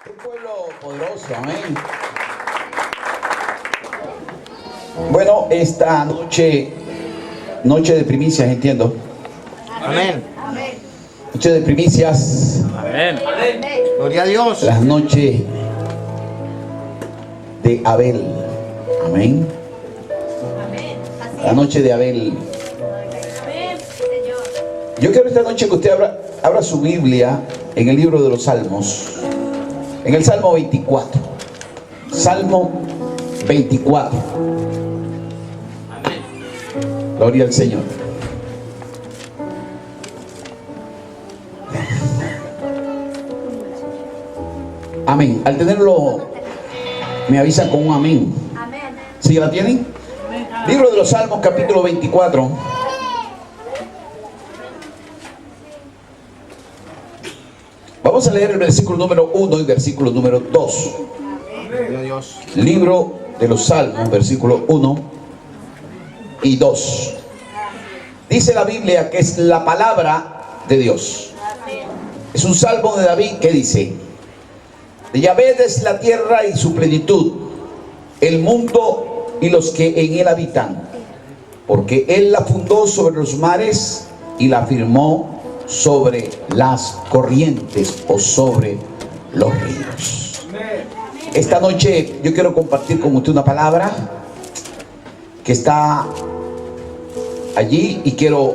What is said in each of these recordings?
Un pueblo poderoso, amén. Bueno, esta noche de primicias, entiendo. Amén. Noche de primicias. Amén. Gloria a Dios. Las noches de Abel. Amén. La noche de Abel. Yo quiero esta noche que usted abra su Biblia en el libro de los Salmos. En el Salmo 24. Salmo 24. Gloria al Señor. Amén. Al tenerlo, me avisan con un amén. ¿Sí la tienen? Libro de los Salmos, capítulo 24. Vamos a leer el versículo número 1 y versículo número 2. Gloria a Dios. Libro de los Salmos, versículo 1 y 2. Dice la Biblia que es la palabra de Dios. Es un salmo de David que dice: de Yahvé es la tierra y su plenitud, el mundo y los que en él habitan, porque él la fundó sobre los mares y la firmó sobre las corrientes o sobre los ríos. Esta noche yo quiero compartir con usted una palabra que está allí, y quiero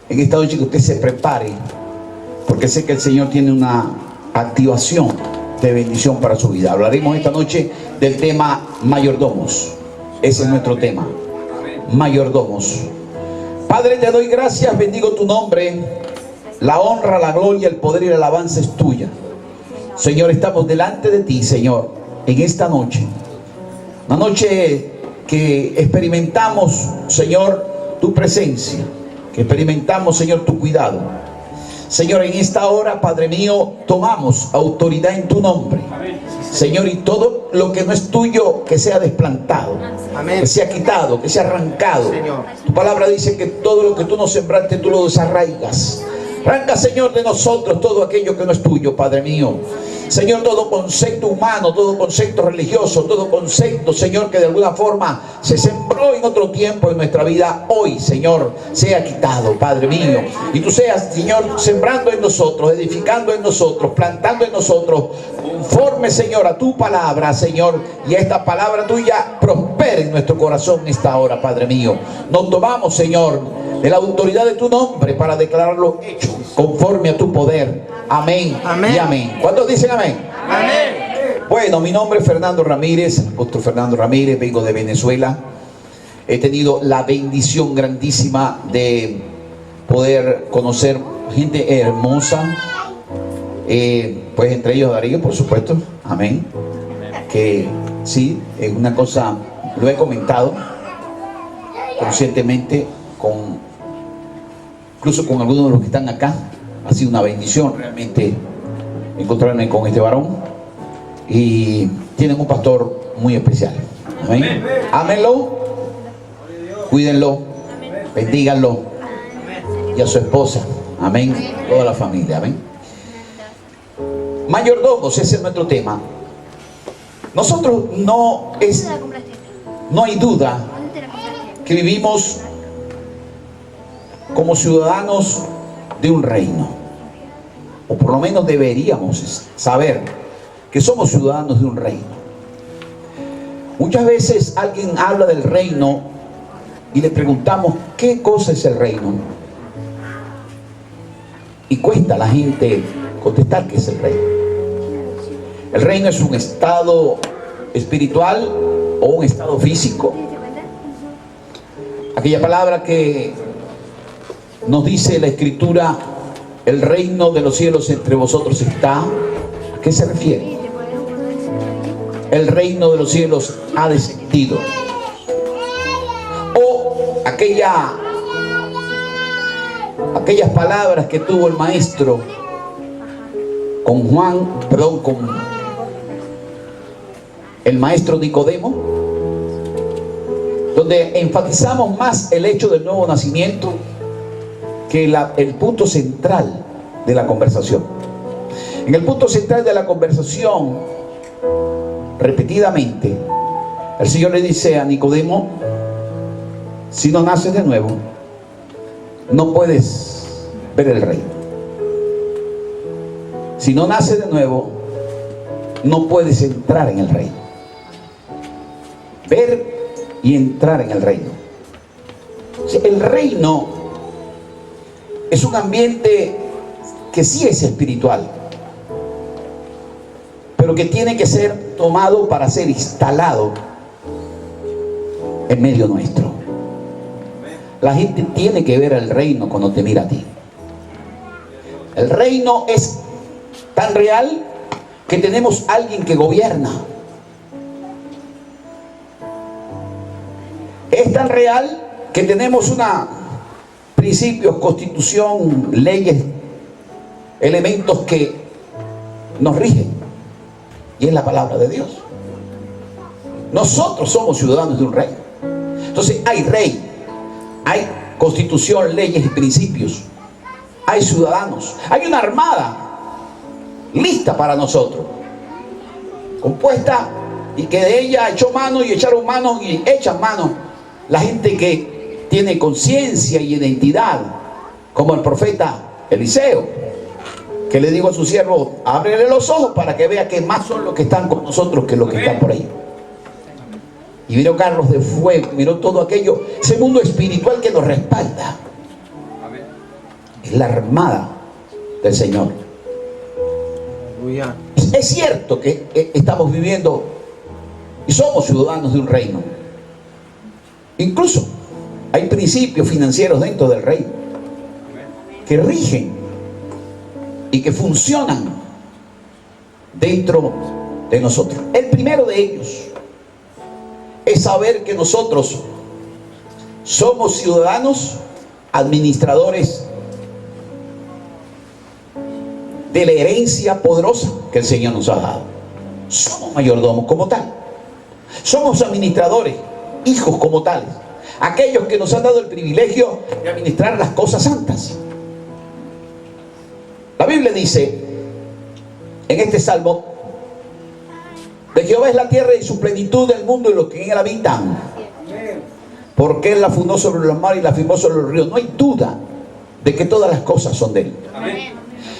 en esta noche que usted se prepare, porque sé que el Señor tiene una activación de bendición para su vida. Hablaremos esta noche del tema mayordomos. Ese es nuestro tema, mayordomos. Padre, te doy gracias, bendigo tu nombre. La honra, la gloria, el poder y la alabanza es tuya. Señor, estamos delante de ti, Señor, en esta noche. Una noche que experimentamos, Señor, tu presencia, que experimentamos, Señor, tu cuidado. Señor, en esta hora, Padre mío, tomamos autoridad en tu nombre. Señor, y todo lo que no es tuyo, que sea desplantado. Amén. Que sea quitado, que sea arrancado. Señor. Tu palabra dice que todo lo que tú no sembraste, tú lo desarraigas. Arranca, Señor, de nosotros todo aquello que no es tuyo, Padre mío. Señor, todo concepto humano, todo concepto religioso, todo concepto, Señor, que de alguna forma se sembró en otro tiempo en nuestra vida, hoy, Señor, sea quitado, Padre mío. Y tú seas, Señor, sembrando en nosotros, edificando en nosotros, plantando en nosotros, conforme, Señor, a tu palabra, Señor, y esta palabra tuya prospere en nuestro corazón en esta hora, Padre mío. Nos tomamos, Señor, de la autoridad de tu nombre para declararlo hecho conforme a tu poder. Amén, amén. Y amén. ¿Cuántos dicen amén? Amén. Bueno, mi nombre es Fernando Ramírez, apóstol Fernando Ramírez, vengo de Venezuela. He tenido la bendición grandísima de poder conocer gente hermosa, pues entre ellos Darío, por supuesto. Amén. Que sí, es una cosa, lo he comentado conscientemente, incluso con algunos de los que están acá. Ha sido una bendición realmente encontrarme con este varón, y tienen un pastor muy especial. Amén. Ámenlo, cuídenlo, bendíganlo, y a su esposa. Amén. Toda la familia. Amén. Mayordomos, ese es nuestro tema. Nosotros no hay duda que vivimos como ciudadanos de un reino, o por lo menos deberíamos saber que somos ciudadanos de un reino. Muchas veces alguien habla del reino y le preguntamos qué cosa es el reino, y cuesta a la gente contestar qué es el reino. El reino es un estado espiritual o un estado físico. Aquella palabra que nos dice la Escritura: el reino de los cielos entre vosotros está. ¿A qué se refiere? El reino de los cielos ha descendido. O aquellas palabras que tuvo el maestro con el maestro Nicodemo, donde enfatizamos más el hecho del nuevo nacimiento que el punto central de la conversación. En el punto central de la conversación, repetidamente, el Señor le dice a Nicodemo: si no naces de nuevo, no puedes ver el reino. Si no naces de nuevo, no puedes entrar en el reino. Ver y entrar en el reino. El reino es un ambiente que sí es espiritual, pero que tiene que ser tomado para ser instalado en medio nuestro. La gente tiene que ver el reino cuando te mira a ti. El reino es tan real que tenemos alguien que gobierna. Es tan real que tenemos principios, constitución, leyes, elementos que nos rigen, y es la palabra de Dios. Nosotros somos ciudadanos de un reino. Entonces hay rey, hay constitución, leyes y principios, hay ciudadanos, hay una armada lista para nosotros, compuesta, y que de ella echó mano y echaron mano y echan mano la gente que tiene conciencia y identidad, como el profeta Eliseo, que le dijo a su siervo: ábrele los ojos para que vea que más son los que están con nosotros que los que están por ahí. Y miró carros de fuego, miró todo aquello, ese mundo espiritual que nos respalda. Es la armada del Señor. Es cierto que estamos viviendo y somos ciudadanos de un reino. Incluso hay principios financieros dentro del reino que rigen y que funcionan dentro de nosotros. El primero de ellos es saber que nosotros somos ciudadanos, administradores de la herencia poderosa que el Señor nos ha dado. Somos mayordomos como tal. Somos administradores, hijos como tales. Aquellos que nos han dado el privilegio de administrar las cosas santas. La Biblia dice en este salmo: de Jehová es la tierra y su plenitud, del mundo y los que en él habitan. Porque él la fundó sobre los mares y la firmó sobre los ríos. No hay duda de que todas las cosas son de él.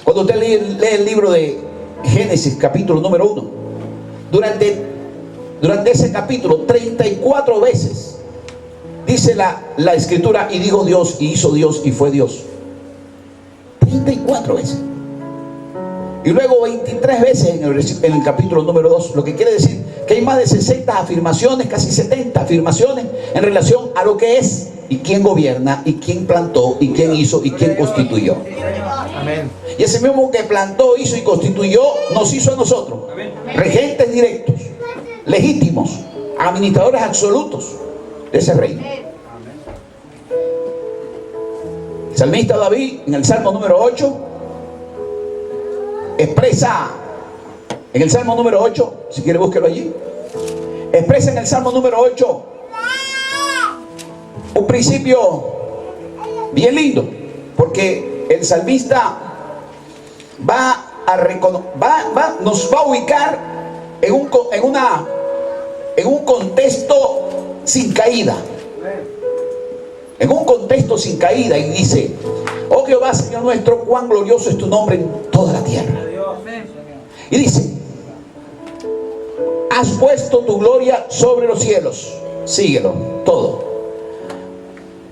Cuando usted lee el libro de Génesis, capítulo número 1, durante ese capítulo, 34 veces dice la escritura: y dijo Dios, y hizo Dios, y fue Dios. 34 veces. Y luego 23 veces en el capítulo número 2, lo que quiere decir que hay más de 60 afirmaciones, casi 70 afirmaciones en relación a lo que es, y quién gobierna, y quién plantó, y quién hizo, y quién constituyó. Amén. Y ese mismo que plantó, hizo y constituyó, nos hizo a nosotros regentes directos, legítimos, administradores absolutos de ese reino. El salmista David, en el Salmo número 8, expresa, en el Salmo número 8, si quiere búsquelo allí, expresa en el Salmo número 8 un principio bien lindo, porque el salmista nos va a ubicar en un contexto sin caída. En un contexto sin caída, y dice: oh Jehová, Señor nuestro, cuán glorioso es tu nombre en toda la tierra. Y dice: has puesto tu gloria sobre los cielos. Síguelo, todo.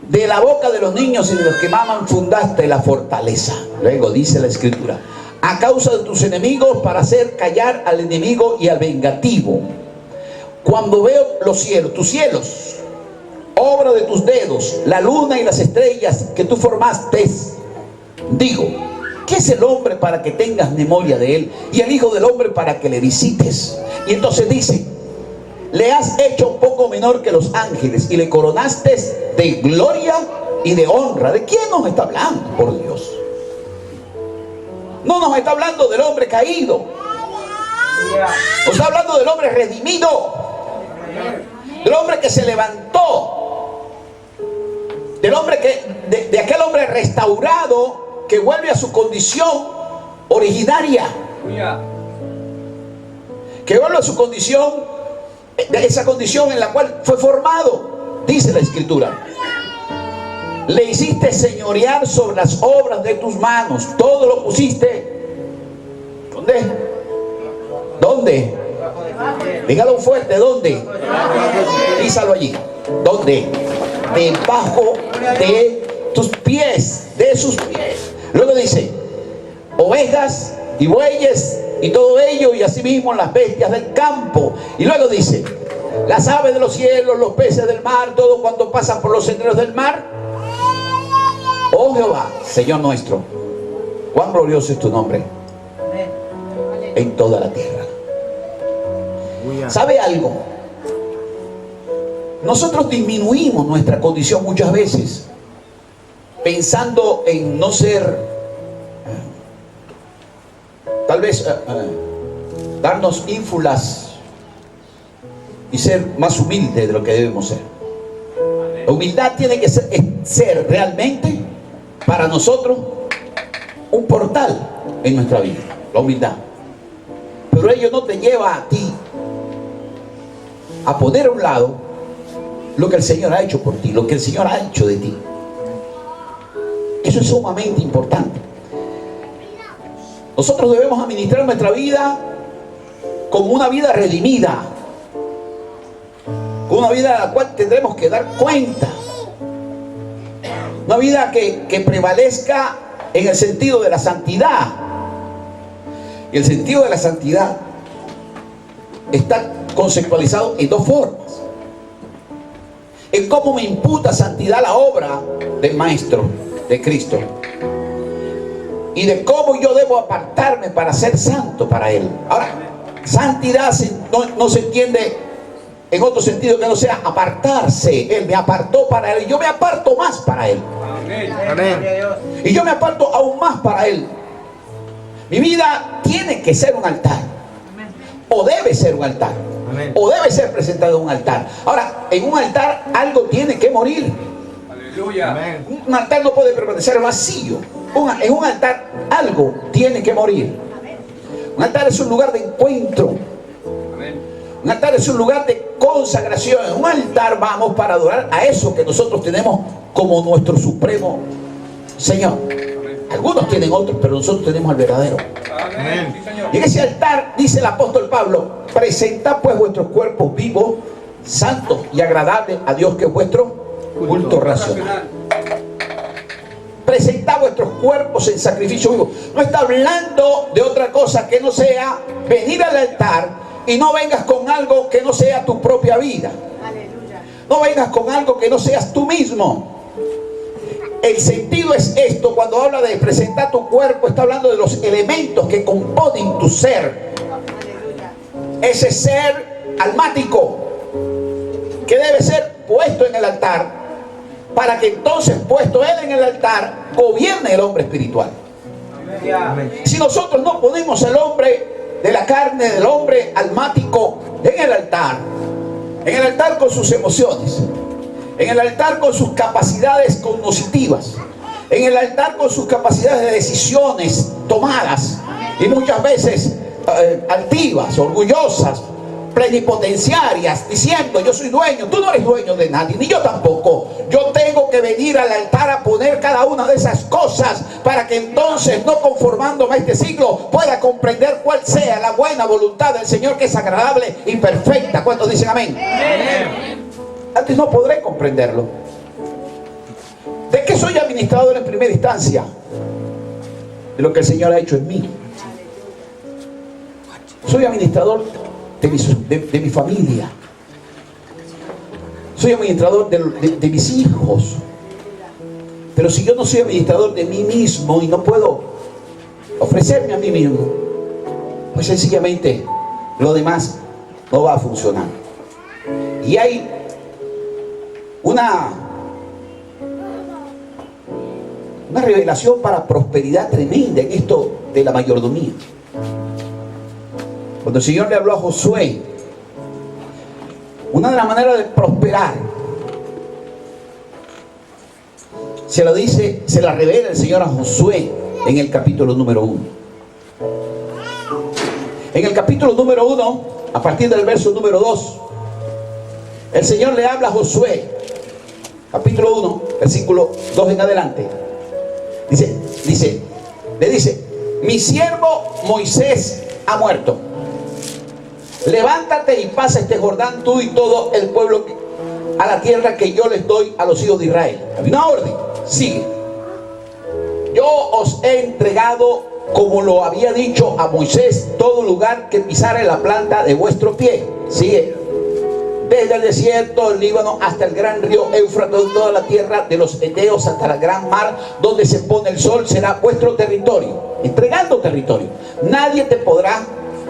De la boca de los niños y de los que maman fundaste la fortaleza. Luego dice la escritura: a causa de tus enemigos, para hacer callar al enemigo y al vengativo. Cuando veo los cielos, tus cielos, obra de tus dedos, la luna y las estrellas que tú formaste, digo: ¿qué es el hombre para que tengas memoria de él? Y el hijo del hombre para que le visites. Y entonces dice: le has hecho un poco menor que los ángeles y le coronaste de gloria y de honra. ¿De quién nos está hablando? Por Dios. No nos está hablando del hombre caído. Nos está hablando del hombre redimido, del hombre que se levantó, del hombre de aquel hombre restaurado que vuelve a su condición originaria, Que vuelva a su condición, esa condición en la cual fue formado, dice la Escritura. Le hiciste señorear sobre las obras de tus manos. Todo lo pusiste. ¿Dónde? ¿Dónde? Dígalo fuerte, ¿dónde? Dísalo allí. ¿Dónde? Debajo de tus pies, de sus pies. Luego dice, ovejas y bueyes y todo ello, y asimismo las bestias del campo. Y luego dice, las aves de los cielos, los peces del mar, todo cuanto pasan por los senderos del mar. Oh Jehová, Señor nuestro, cuán glorioso es tu nombre en toda la tierra. ¿Sabe algo? Nosotros disminuimos nuestra condición muchas veces pensando en no ser, tal vez darnos ínfulas y ser más humildes de lo que debemos ser. La humildad tiene que ser realmente para nosotros un portal en nuestra vida, la humildad. Pero ello no te lleva a ti a poner a un lado lo que el Señor ha hecho por ti, lo que el Señor ha hecho de ti. Eso es sumamente importante. Nosotros debemos administrar nuestra vida como una vida redimida, como una vida a la cual tendremos que dar cuenta. Una vida que prevalezca en el sentido de la santidad. Y el sentido de la santidad está conceptualizado en dos formas: en cómo me imputa santidad la obra del Maestro, de Cristo, y de cómo yo debo apartarme para ser santo para Él. Ahora, santidad no se entiende en otro sentido que no sea apartarse. Él me apartó para Él, y yo me aparto más para Él. Amén. Y yo me aparto aún más para Él. Mi vida tiene que ser un altar, o debe ser un altar, o debe ser presentado en un altar. Ahora, en un altar algo tiene que morir. Aleluya. Un altar no puede permanecer vacío. En un altar algo tiene que morir. Un altar es un lugar de encuentro. Un altar es un lugar de consagración. En un altar vamos para adorar a eso que nosotros tenemos como nuestro supremo Señor. Algunos tienen otros, pero nosotros tenemos al verdadero. Amén. Y en ese altar dice el apóstol Pablo: presentad pues vuestros cuerpos vivos, santos y agradables a Dios, que es vuestro culto racional. Presentad vuestros cuerpos en sacrificio vivo. No está hablando de otra cosa que no sea venir al altar y no vengas con algo que no sea tu propia vida. Aleluya. No vengas con algo que no seas tú mismo. El sentido es esto: cuando habla de presentar tu cuerpo, está hablando de los elementos que componen tu ser. Aleluya. Ese ser almático que debe ser puesto en el altar, para que entonces, puesto él en el altar, gobierne el hombre espiritual. Si nosotros no ponemos el hombre de la carne, del hombre almático en el altar con sus emociones, en el altar con sus capacidades cognitivas, en el altar con sus capacidades de decisiones tomadas, y muchas veces altivas, orgullosas, plenipotenciarias, diciendo: yo soy dueño. Tú no eres dueño de nadie, ni yo tampoco. Yo tengo que venir al altar a poner cada una de esas cosas, para que entonces, no conformándome a este siglo, pueda comprender cuál sea la buena voluntad del Señor, que es agradable y perfecta. ¿Cuántos dicen amén? Amén. Antes no podré comprenderlo. ¿De qué soy administrador en primera instancia? De lo que el Señor ha hecho en mí. Soy administrador de mi familia. Soy administrador de mis hijos. Pero si yo no soy administrador de mí mismo y no puedo ofrecerme a mí mismo, pues sencillamente lo demás no va a funcionar. Y hay una revelación para prosperidad tremenda en esto de la mayordomía. Cuando el Señor le habló a Josué, una de las maneras de prosperar, se la revela el Señor a Josué en el capítulo número 1. En el capítulo número 1, a partir del verso número 2, el Señor le habla a Josué. Capítulo 1, versículo 2 en adelante. Le dice, mi siervo Moisés ha muerto. Levántate y pasa este Jordán, tú y todo el pueblo, a la tierra que yo les doy a los hijos de Israel. Hay una orden, sigue. Yo os he entregado, como lo había dicho a Moisés, todo lugar que pisare la planta de vuestro pie. Sigue. Desde el desierto del Líbano hasta el gran río Éufrates, toda la tierra de los Eteos hasta la gran mar donde se pone el sol, será vuestro territorio. Entregando territorio. Nadie te podrá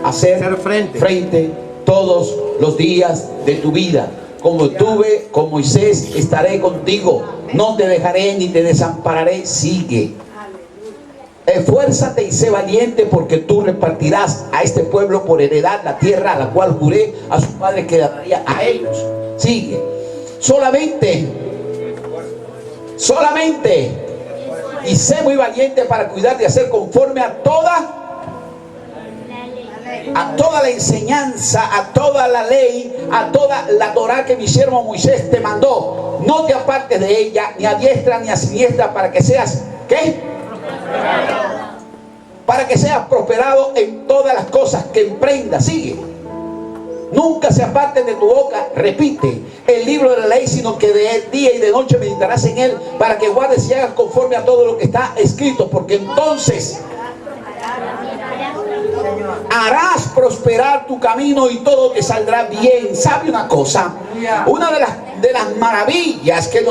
hacer frente todos los días de tu vida. Como estuve con Moisés, estaré contigo. No te dejaré ni te desampararé. Sigue. Esfuérzate y sé valiente, porque tú repartirás a este pueblo por heredad la tierra a la cual juré a sus padres que daría a ellos. Sigue. Solamente y sé muy valiente para cuidar de hacer conforme a toda la enseñanza, a toda la ley, a toda la Torá que mi siervo Moisés te mandó. No te apartes de ella, ni a diestra ni a siniestra, para que seas, ¿qué? Para que seas prosperado en todas las cosas que emprendas. Sigue. Nunca se aparten de tu boca, repite, el libro de la ley, sino que de día y de noche meditarás en él, para que guardes y hagas conforme a todo lo que está escrito, porque entonces harás prosperar tu camino y todo te saldrá bien. ¿Sabe una cosa? Una de las maravillas que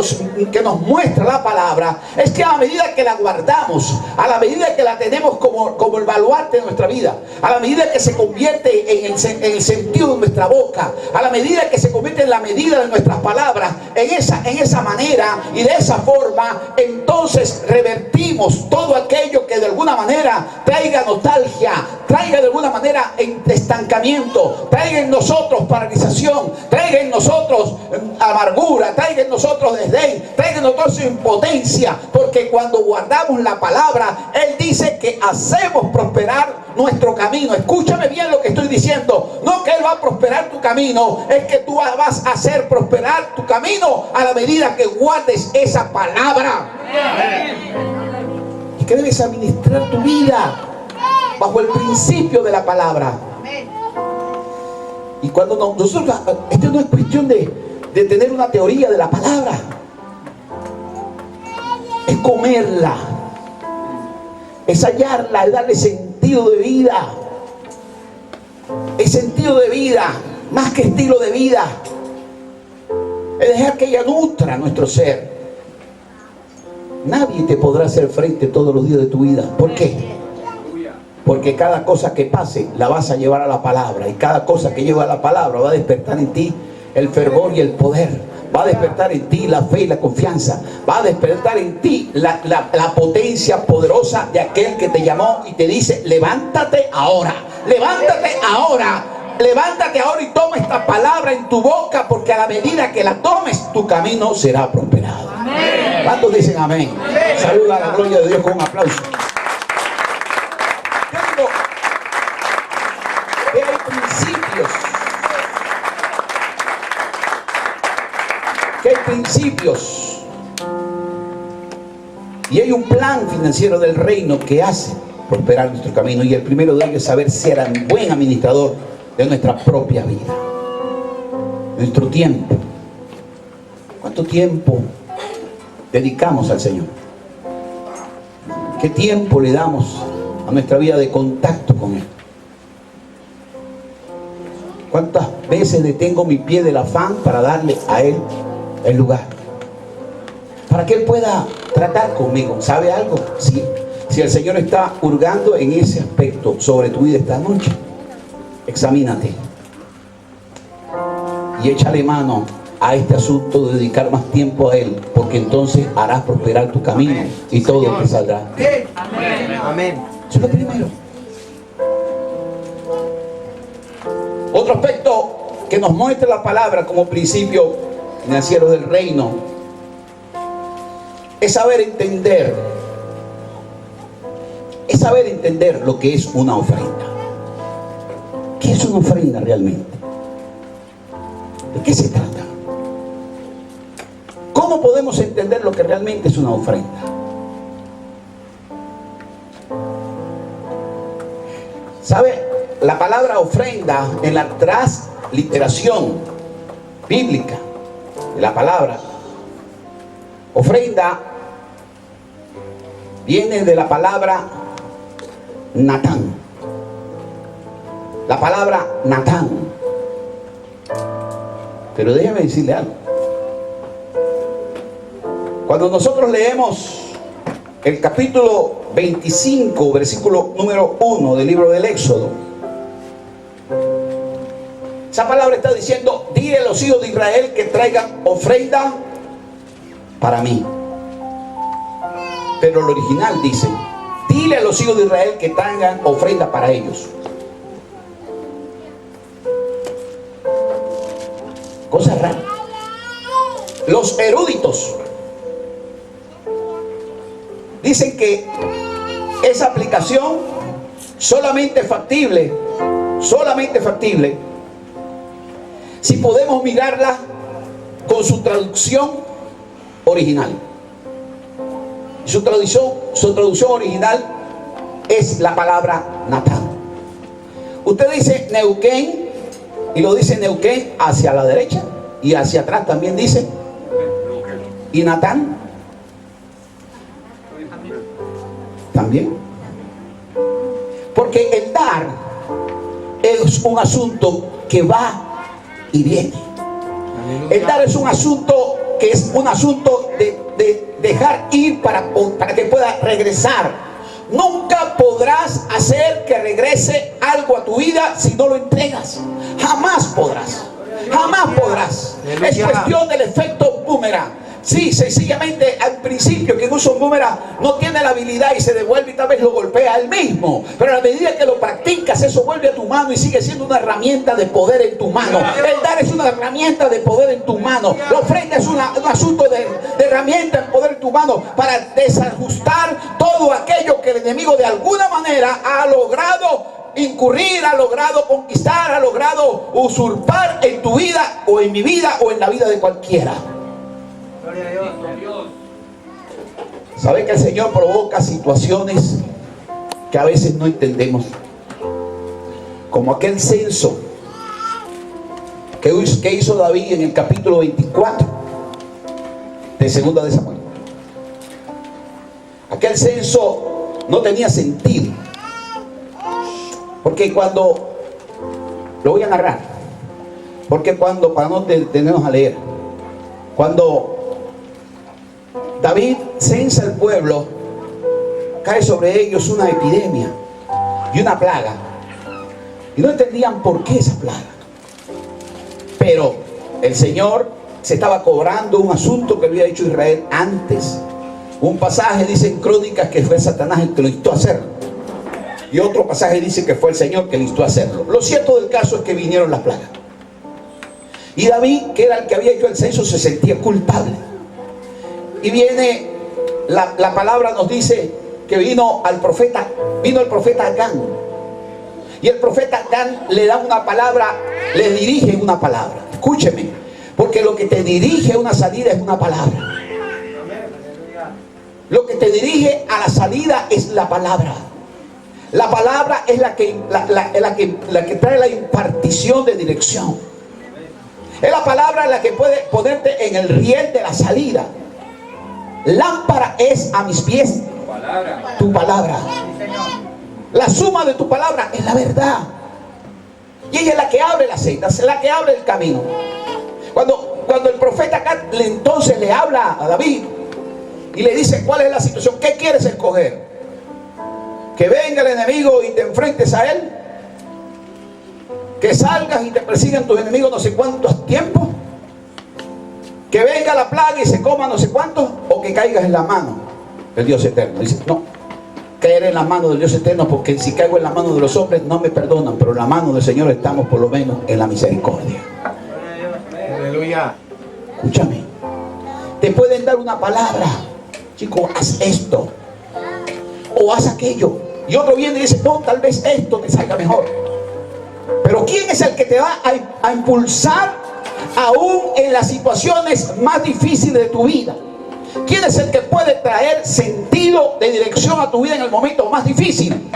nos muestra la palabra es que a la medida que la guardamos, a la medida que la tenemos como el baluarte de nuestra vida, a la medida que se convierte en el sentido de nuestra boca, a la medida que se convierte en la medida de nuestras palabras, en esa manera y de esa forma, entonces revertimos todo aquello que de alguna manera traiga nostalgia, traiga de alguna manera estancamiento, traiga en nosotros paralización, traiga en nosotros amargura, traiga en nosotros desdén, traiga en nosotros impotencia, porque cuando guardamos la palabra, Él dice que hacemos prosperar nuestro camino. Escúchame bien lo que estoy diciendo. No que Él va a prosperar tu camino, es que tú vas a hacer prosperar tu camino a la medida que guardes esa palabra. Y que debes administrar tu vida bajo el principio de la palabra. Y cuando nosotros, esto no es cuestión de tener una teoría de la palabra, es comerla, es hallarla, es darle sentido de vida. Es sentido de vida, más que estilo de vida. Es dejar que ella nutra nuestro ser. Nadie te podrá hacer frente todos los días de tu vida. ¿Por qué? Porque cada cosa que pase la vas a llevar a la palabra, y cada cosa que lleva a la palabra va a despertar en ti el fervor y el poder, va a despertar en ti la fe y la confianza, va a despertar en ti la potencia poderosa de aquel que te llamó y te dice: levántate ahora, levántate ahora, levántate ahora y toma esta palabra en tu boca, porque a la medida que la tomes, tu camino será prosperado. Amén. ¿Cuántos dicen amén? Amén. Saluda a la gloria de Dios con un aplauso. Que hay principios y hay un plan financiero del reino que hace prosperar nuestro camino, y el primero de ellos es saber ser un buen administrador de nuestra propia vida, nuestro tiempo. ¿Cuánto tiempo dedicamos al Señor? ¿Qué tiempo le damos a nuestra vida de contacto con Él? ¿Cuántas veces detengo mi pie del afán para darle a Él el lugar? Para que Él pueda tratar conmigo. ¿Sabe algo? Si el Señor está hurgando en ese aspecto sobre tu vida esta noche, examínate y échale mano a este asunto de dedicar más tiempo a Él, porque entonces harás prosperar tu camino y todo te saldrá. Amén. Amén. Eso es lo primero. Otro aspecto que nos muestra la palabra como principio financiero del reino es saber entender lo que es una ofrenda. es una ofrenda realmente? ¿De qué se trata? ¿Cómo podemos entender lo que realmente es una ofrenda? ¿Sabe? La palabra ofrenda en la transliteración bíblica de la palabra ofrenda viene de la palabra Natán. La palabra Natán. Pero déjeme decirle algo. Cuando nosotros leemos el capítulo 25, versículo número 1 del libro del Éxodo, esa palabra está diciendo: dile a los hijos de Israel que traigan ofrenda para mí. Pero el original dice: dile a los hijos de Israel que traigan ofrenda para ellos. Cosa rara. Los eruditos dicen que esa aplicación solamente es factible si podemos mirarla con su traducción original. Su traducción original es la palabra Natán. Usted dice Neuquén y lo dice Neuquén hacia la derecha, y hacia atrás también dice y Natán también, porque el dar es un asunto que va y viene. El dar es un asunto que es un asunto de dejar ir para que pueda regresar. Nunca podrás hacer que regrese algo a tu vida si no lo entregas. Jamás podrás. Jamás podrás. Es cuestión del efecto boomerang. Sí, sencillamente al principio quien usa un boomerang no tiene la habilidad y se devuelve y tal vez lo golpea él mismo, pero a la medida que lo practicas, eso vuelve a tu mano y sigue siendo una herramienta de poder en tu mano. El dar es una herramienta de poder en tu mano. La ofrenda es un asunto de herramienta de poder en tu mano para desajustar todo aquello que el enemigo de alguna manera ha logrado incurrir, ha logrado conquistar, ha logrado usurpar en tu vida o en mi vida o en la vida de cualquiera. ¿Sabe que el Señor provoca situaciones que a veces no entendemos? Como aquel censo que hizo David en el capítulo 24 de Segunda de Samuel. Aquel censo no tenía sentido, porque cuando lo voy a narrar, porque cuando, para no detenernos a leer, cuando David censa el pueblo, cae sobre ellos una epidemia y una plaga, y no entendían por qué esa plaga. Pero el Señor se estaba cobrando un asunto que había hecho Israel antes. Un pasaje dice en Crónicas que fue Satanás el que lo instó a hacerlo, y otro pasaje dice que fue el Señor que le instó a hacerlo. Lo cierto del caso es que vinieron las plagas, y David, que era el que había hecho el censo, se sentía culpable. Y viene la palabra, nos dice que vino el profeta Agán, y el profeta Agán le da una palabra, le dirige una palabra. Escúcheme, porque lo que te dirige a una salida es una palabra. Lo que te dirige a la salida es la palabra. La palabra es la que trae la impartición de dirección. Es la palabra la que puede ponerte en el riel de la salida. Lámpara es a mis pies tu palabra. La suma de tu palabra es la verdad, y ella es la que abre la senda, es la que abre el camino. Cuando el profeta acá entonces le habla a David y le dice cuál es la situación, ¿qué quieres escoger? ¿Que venga el enemigo y te enfrentes a él? ¿Que salgas y te persigan tus enemigos no sé cuántos tiempos? ¿Que venga la plaga y se coma no sé cuántos? ¿O que caigas en la mano del Dios eterno? Dice, no, caer en la mano del Dios eterno, porque si caigo en la mano de los hombres no me perdonan, pero en la mano del Señor estamos por lo menos en la misericordia. Aleluya. Escúchame, te pueden dar una palabra, chico, haz esto o haz aquello, y otro viene y dice, no, tal vez esto te salga mejor. Pero Pero ¿quién es el que te va a impulsar aún en las situaciones más difíciles de tu vida? ¿Quién es el que puede traer sentido de dirección a tu vida en el momento más difícil?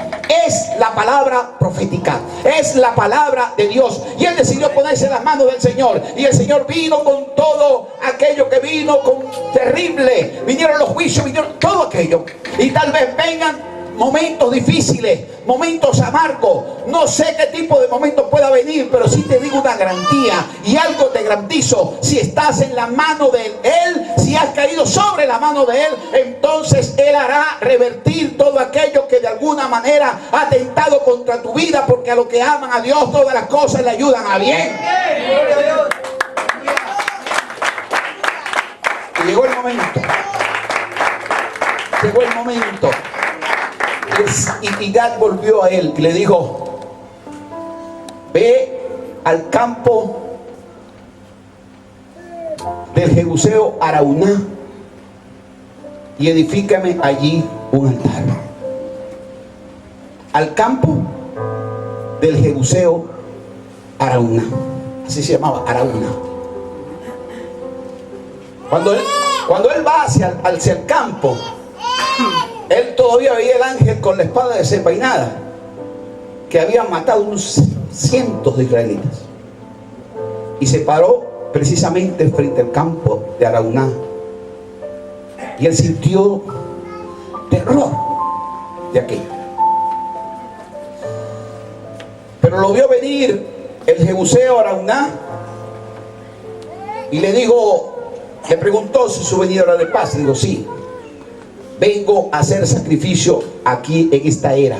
Es la palabra profética, es la palabra de Dios. Y él decidió ponerse en las manos del Señor. Y el Señor vino con todo aquello que vino, con terrible. Vinieron los juicios, vinieron todo aquello. Y tal vez vengan momentos difíciles, momentos amargos. No sé qué tipo de momentos pueda venir, pero sí te digo una garantía y algo te garantizo: si estás en la mano de Él, si has caído sobre la mano de Él, entonces Él hará revertir todo aquello que de alguna manera ha atentado contra tu vida, porque a los que aman a Dios todas las cosas le ayudan a bien. Y llegó el momento. Llegó el momento. Y Gad volvió a él y le dijo: ve al campo del Jebuseo Araúna y edifícame allí un altar. Al campo del Jebuseo Araúna, así se llamaba, Araúna. Cuando él va hacia el campo, él todavía veía el ángel con la espada desenvainada, que habían matado unos cientos de israelitas, y se paró precisamente frente al campo de Araúna, y él sintió terror de aquello. Pero lo vio venir el Jebuseo Araúna y le preguntó si su venida era de paz. Digo: sí, vengo a hacer sacrificio aquí en esta era,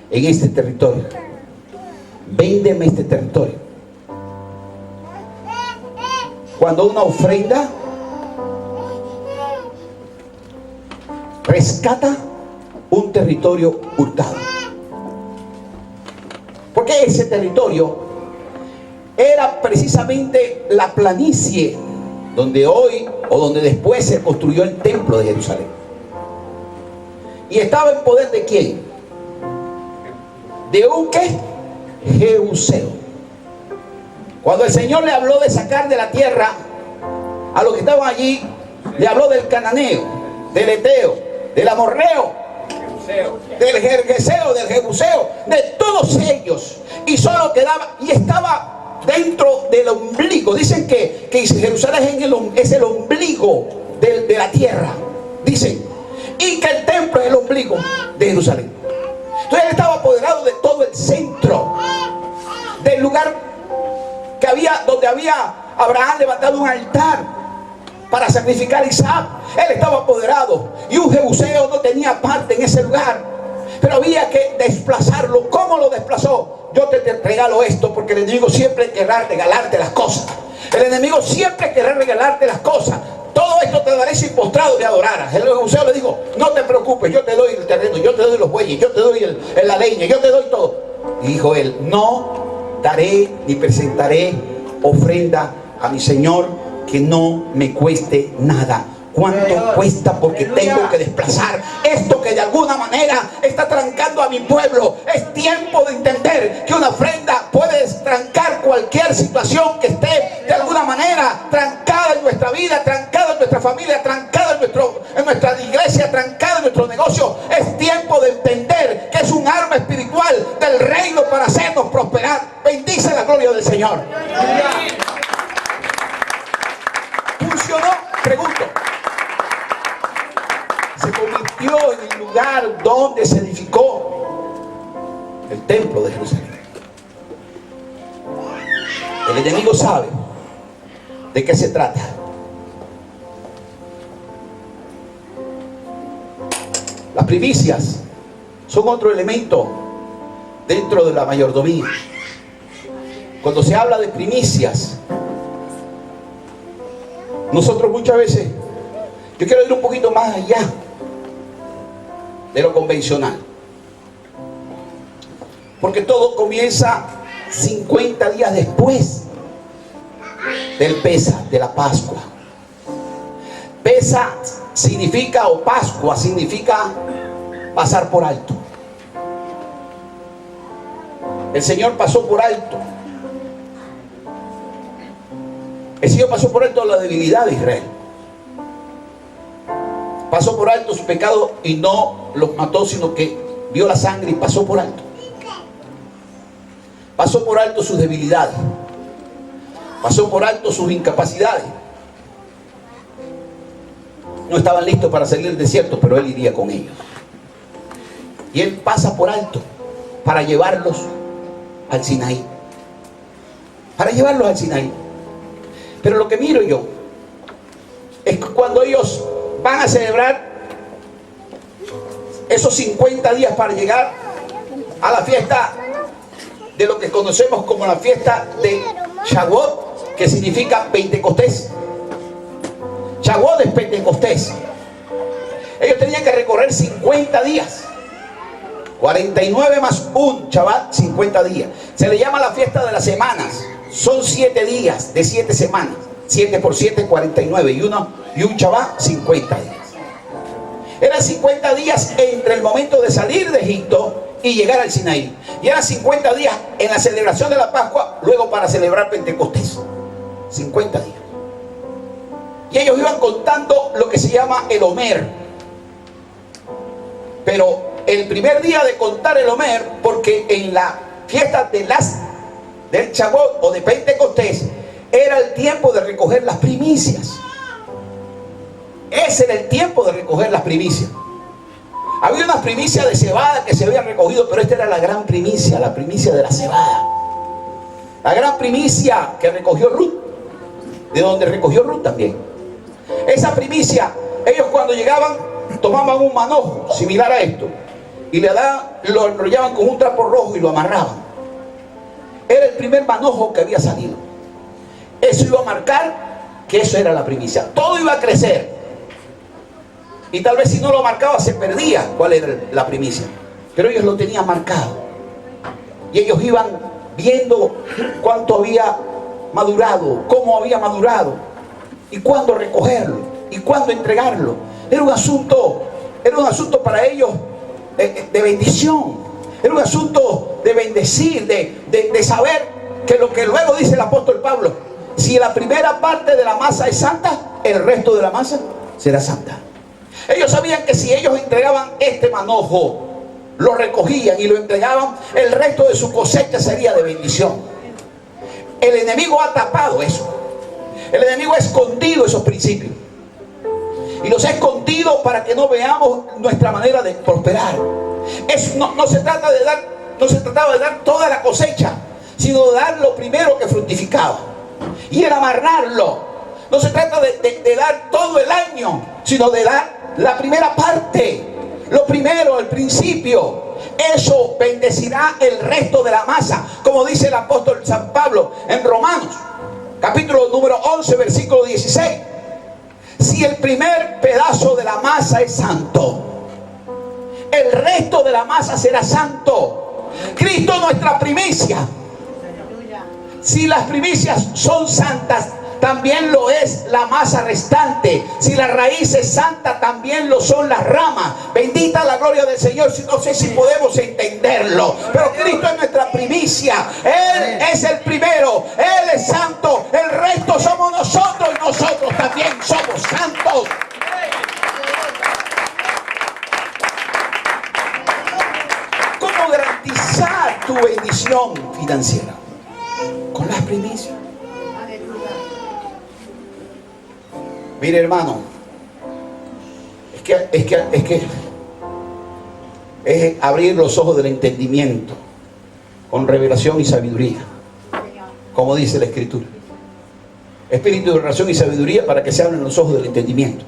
en este territorio. Véndeme este territorio. Cuando una ofrenda rescata un territorio hurtado, porque ese territorio era precisamente la planicie donde hoy o donde después se construyó el templo de Jerusalén. ¿Y estaba en poder de quién? ¿De un qué? Jebuseo. Cuando el Señor le habló de sacar de la tierra a los que estaban allí, le habló del cananeo, del eteo, del amorreo, del gergeseo, del jebuseo, de todos ellos. Y solo quedaba, y estaba dentro del ombligo. Dicen que Jerusalén es el ombligo de la tierra. Dicen. Y que el templo es el ombligo de Jerusalén. Entonces él estaba apoderado de todo el centro, del lugar que donde había Abraham levantado un altar para sacrificar a Isaac. Él estaba apoderado, y un jebuseo no tenía parte en ese lugar, pero había que desplazarlo. ¿Cómo lo desplazó? Yo te regalo esto, porque el enemigo siempre querrá regalarte las cosas. El enemigo siempre querrá regalarte las cosas. Todo esto te daré si postrado te adoraras. El jebuseo le dijo: no te preocupes, yo te doy el terreno, yo te doy los bueyes, yo te doy la leña, yo te doy todo. Y dijo él: no daré ni presentaré ofrenda a mi Señor que no me cueste nada. ¿Cuánto cuesta? Porque tengo que desplazar esto que de alguna manera está trancando a mi pueblo. Es tiempo de entender que una ofrenda puede trancar cualquier situación que esté de alguna manera trancada en nuestra vida, trancada en nuestra familia, trancada en nuestra iglesia, trancada en nuestro negocio. Es tiempo de entender que es un arma espiritual del reino para hacernos prosperar. Bendice la gloria del Señor. ¿Funcionó? Pregunto. Se convirtió en el lugar donde se edificó el templo de Jerusalén. El enemigo sabe de qué se trata. Las primicias son otro elemento dentro de la mayordomía. Cuando se habla de primicias, nosotros muchas veces, yo quiero ir un poquito más allá de lo convencional, porque todo comienza 50 días después del Pesa, de la Pascua. Pesa significa, o Pascua significa pasar por alto. El Señor pasó por alto. El Señor pasó por alto la debilidad de Israel. Pasó por alto su pecado y no los mató, sino que vio la sangre y pasó por alto. Pasó por alto sus debilidades. Pasó por alto sus incapacidades. No estaban listos para salir del desierto, pero Él iría con ellos. Y Él pasa por alto para llevarlos al Sinaí. Para llevarlos al Sinaí. Pero lo que miro yo es que cuando ellos van a celebrar esos 50 días para llegar a la fiesta de lo que conocemos como la fiesta de Shavuot, que significa Pentecostés. Shavuot es Pentecostés. Ellos tenían que recorrer 50 días. 49 más un Shabbat, 50 días. Se le llama la fiesta de las semanas. Son 7 días de 7 semanas. 7 por 7, 49. Y un Shabbat, 50 días. Eran 50 días entre el momento de salir de Egipto y llegar al Sinaí. Y eran 50 días en la celebración de la Pascua, luego para celebrar Pentecostés. 50 días. Y ellos iban contando lo que se llama el Omer. Pero el primer día de contar el Omer, porque en la fiesta del Shavuot o de Pentecostés era el tiempo de recoger las primicias. Ese era el tiempo de recoger las primicias. Había unas primicias de cebada que se habían recogido, pero esta era la gran primicia, la primicia de la cebada. La gran primicia que recogió Ruth, de donde recogió Ruth también. Esa primicia, ellos cuando llegaban tomaban un manojo similar a esto y lo enrollaban con un trapo rojo y lo amarraban. Era el primer manojo que había salido. Eso iba a marcar que eso era la primicia. Todo iba a crecer. Y tal vez si no lo marcaba se perdía cuál era la primicia. Pero ellos lo tenían marcado. Y ellos iban viendo cuánto había madurado, cómo había madurado, y cuándo recogerlo, y cuándo entregarlo. Era un asunto para ellos de bendición. Era un asunto de bendecir, de saber que lo que luego dice el apóstol Pablo: si la primera parte de la masa es santa, el resto de la masa será santa. Ellos sabían que si ellos entregaban este manojo, lo recogían y lo entregaban, el resto de su cosecha sería de bendición. El enemigo ha tapado eso. El enemigo ha escondido esos principios. Y los ha escondido para que no veamos nuestra manera de prosperar. No se trataba de dar toda la cosecha, sino de dar lo primero que fructificaba. Y era amarrarlo. No se trata de dar todo el año, sino de dar la primera parte, lo primero, el principio. Eso bendecirá el resto de la masa, como dice el apóstol San Pablo en Romanos, capítulo número 11, versículo 16. Si el primer pedazo de la masa es santo, el resto de la masa será santo. Cristo es nuestra primicia. Si las primicias son santas, también lo es la masa restante. Si la raíz es santa, también lo son las ramas. Bendita la gloria del Señor. No sé si podemos entenderlo, pero Cristo es nuestra primicia. Él es el primero, Él es santo. El resto somos nosotros, y nosotros también somos santos. ¿Cómo garantizar tu bendición financiera? Con las primicias. Mire, hermano, es abrir los ojos del entendimiento con revelación y sabiduría, como dice la Escritura. Espíritu de revelación y sabiduría para que se abran los ojos del entendimiento.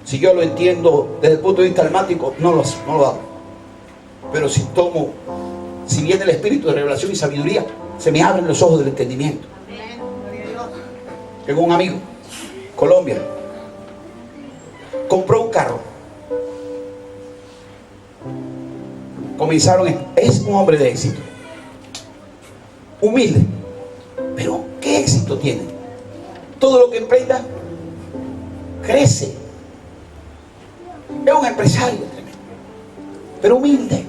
Si yo lo entiendo desde el punto de vista almático, no lo hago. Pero si viene el espíritu de revelación y sabiduría, se me abren los ojos del entendimiento. Tengo un amigo, Colombia, compró un carro. Es un hombre de éxito, humilde, pero ¿qué éxito tiene? Todo lo que emprenda crece. Es un empresario tremendo, pero humilde.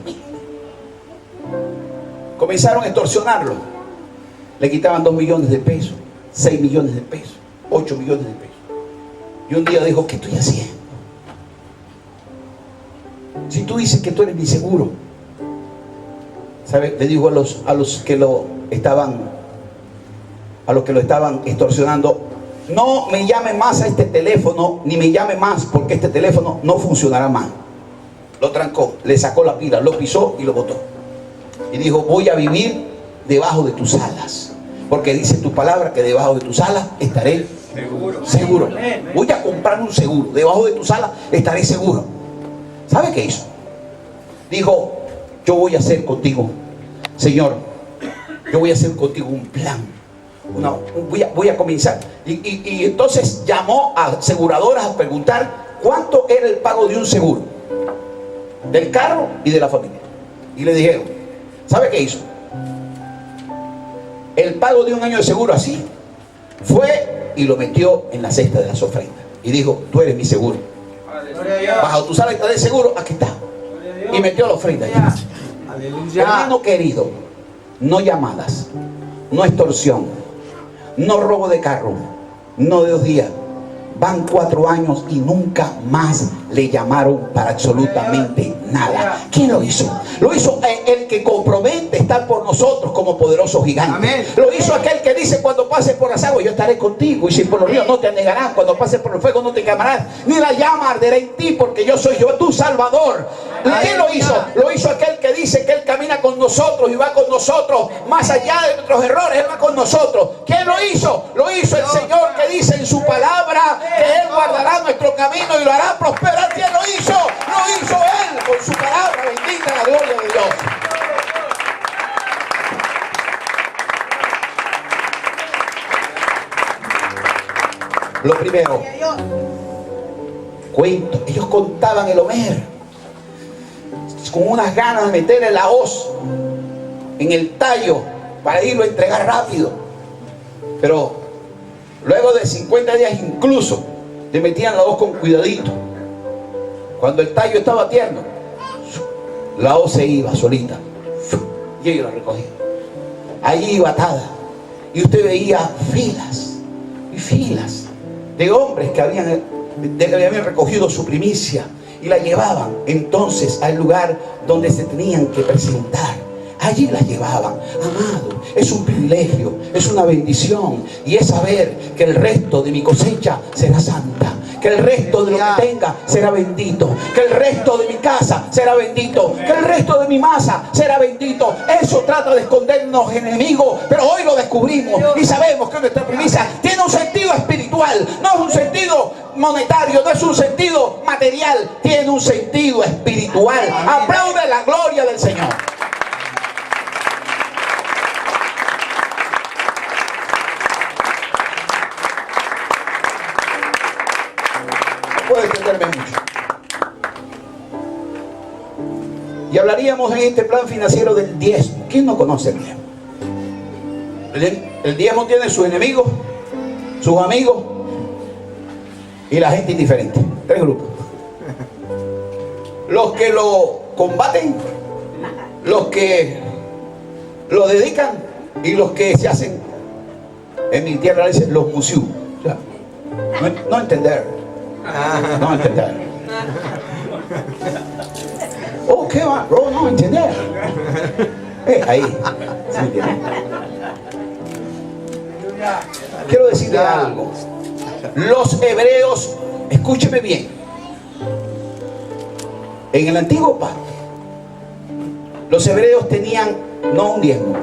Comenzaron a extorsionarlo. Le quitaban 2 millones de pesos, 6 millones de pesos, 8 millones de pesos. Y un día dijo, ¿qué estoy haciendo? Si tú dices que tú eres mi seguro, ¿sabe? Le dijo a los que lo estaban extorsionando, no me llame más a este teléfono, ni me llame más, porque este teléfono no funcionará más. Lo trancó, le sacó la pila, lo pisó y lo botó. Y dijo, voy a vivir debajo de tus alas, porque dice tu palabra que debajo de tus alas estaré seguro. Voy a comprar un seguro, debajo de tus alas estaré seguro. ¿Sabe qué hizo? Dijo, yo voy a hacer contigo, Señor, yo voy a hacer contigo un plan. Voy a comenzar. Y entonces llamó a aseguradoras a preguntar cuánto era el pago de un seguro, del carro y de la familia. Y le dijeron, ¿sabe qué hizo? El pago de un año de seguro así, fue y lo metió en la cesta de las ofrendas. Y dijo, tú eres mi seguro. Bajo tu sala estaré seguro, aquí está. Y metió la ofrenda allá. Hermano querido, no llamadas, no extorsión, no robo de carro, no de 2 días. Van 4 años y nunca más le llamaron para absolutamente nada. ¿Quién lo hizo? Lo hizo el que compromete estar por nosotros como poderoso gigante. Amén. Lo hizo aquel que dice, cuando pases por las aguas yo estaré contigo, y si por los ríos no te anegarán, cuando pases por el fuego no te quemarás, ni la llama arderá en ti, porque yo soy tu Salvador. ¿Quién lo hizo? Lo hizo aquel que dice que Él camina con nosotros y va con nosotros más allá de nuestros errores. Él va con nosotros. ¿Quién lo hizo? Lo hizo el Señor, que dice en su palabra que Él guardará nuestro camino y lo hará prosperar. ¿Quién lo hizo? Lo hizo Él con su palabra. Bendita la gloria de Dios. Lo primero, cuento. Ellos contaban el Homer con unas ganas de meterle la hoz en el tallo para irlo a entregar rápido. Pero luego de 50 días incluso le metían la hoz con cuidadito. Cuando el tallo estaba tierno, la hoz se iba solita y ellos la recogían. Allí iba atada. Y usted veía filas y filas de hombres que habían recogido su primicia y la llevaban entonces al lugar donde se tenían que presentar. Allí la llevaban. Amado, es un privilegio, es una bendición, y es saber que el resto de mi cosecha será santa, que el resto de lo que tenga será bendito, que el resto de mi casa será bendito, que el resto de mi masa será bendito. Eso trata de escondernos enemigos, pero hoy lo descubrimos y sabemos que nuestra primicia tiene un sentido espiritual, no es un sentido monetario, no es un sentido material, tiene un sentido espiritual. Aplaude la gloria del Señor. Puedo extenderme mucho. Y hablaríamos en este plan financiero del diezmo. ¿Quién no conoce el diezmo? El diezmo tiene sus enemigos, sus amigos y la gente indiferente. 3 grupos. Los que lo combaten, los que lo dedican y los que se hacen, en mi tierra dicen los musiú. O sea, no entender. No entender. Oh, ¿qué va? Bro, no entender. Ahí. ¿Sí entiende? Quiero decirle algo. Los hebreos, escúcheme bien. En el antiguo pacto, los hebreos tenían no un diezmo,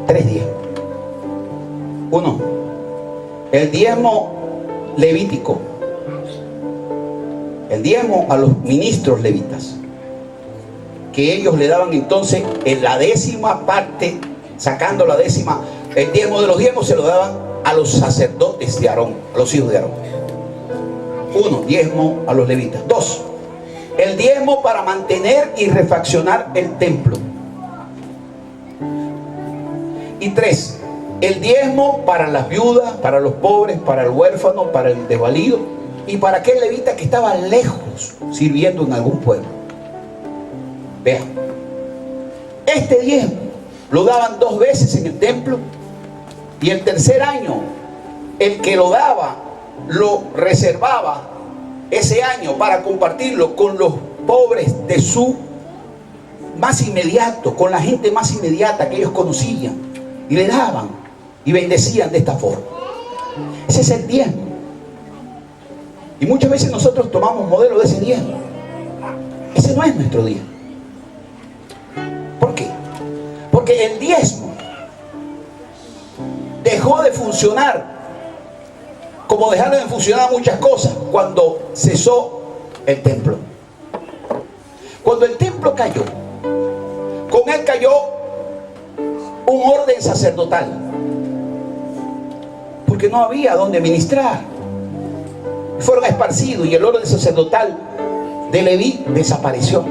3 diezmos. 1, el diezmo levítico. El diezmo a los ministros levitas, que ellos le daban entonces en la 10ª parte, sacando la 10ª, el diezmo de los diezmos se lo daban a los sacerdotes de Aarón, a los hijos de Aarón. 1, diezmo a los levitas. 2, el diezmo para mantener y refaccionar el templo. Y 3, el diezmo para las viudas, para los pobres, para el huérfano, para el desvalido y para aquel levita que estaba lejos sirviendo en algún pueblo. Vean, este diezmo lo daban 2 veces en el templo, y el tercer año el que lo daba lo reservaba ese año para compartirlo con los pobres de su más inmediato, con la gente más inmediata que ellos conocían, y le daban y bendecían de esta forma. Ese es el diezmo. Y muchas veces nosotros tomamos modelo de ese diezmo. Ese no es nuestro diezmo. ¿Por qué? Porque el diezmo dejó de funcionar, como dejaron de funcionar muchas cosas, cuando cesó el templo. Cuando el templo cayó, con él cayó un orden sacerdotal, porque no había donde ministrar. Fueron esparcidos y el orden sacerdotal de Leví desapareció.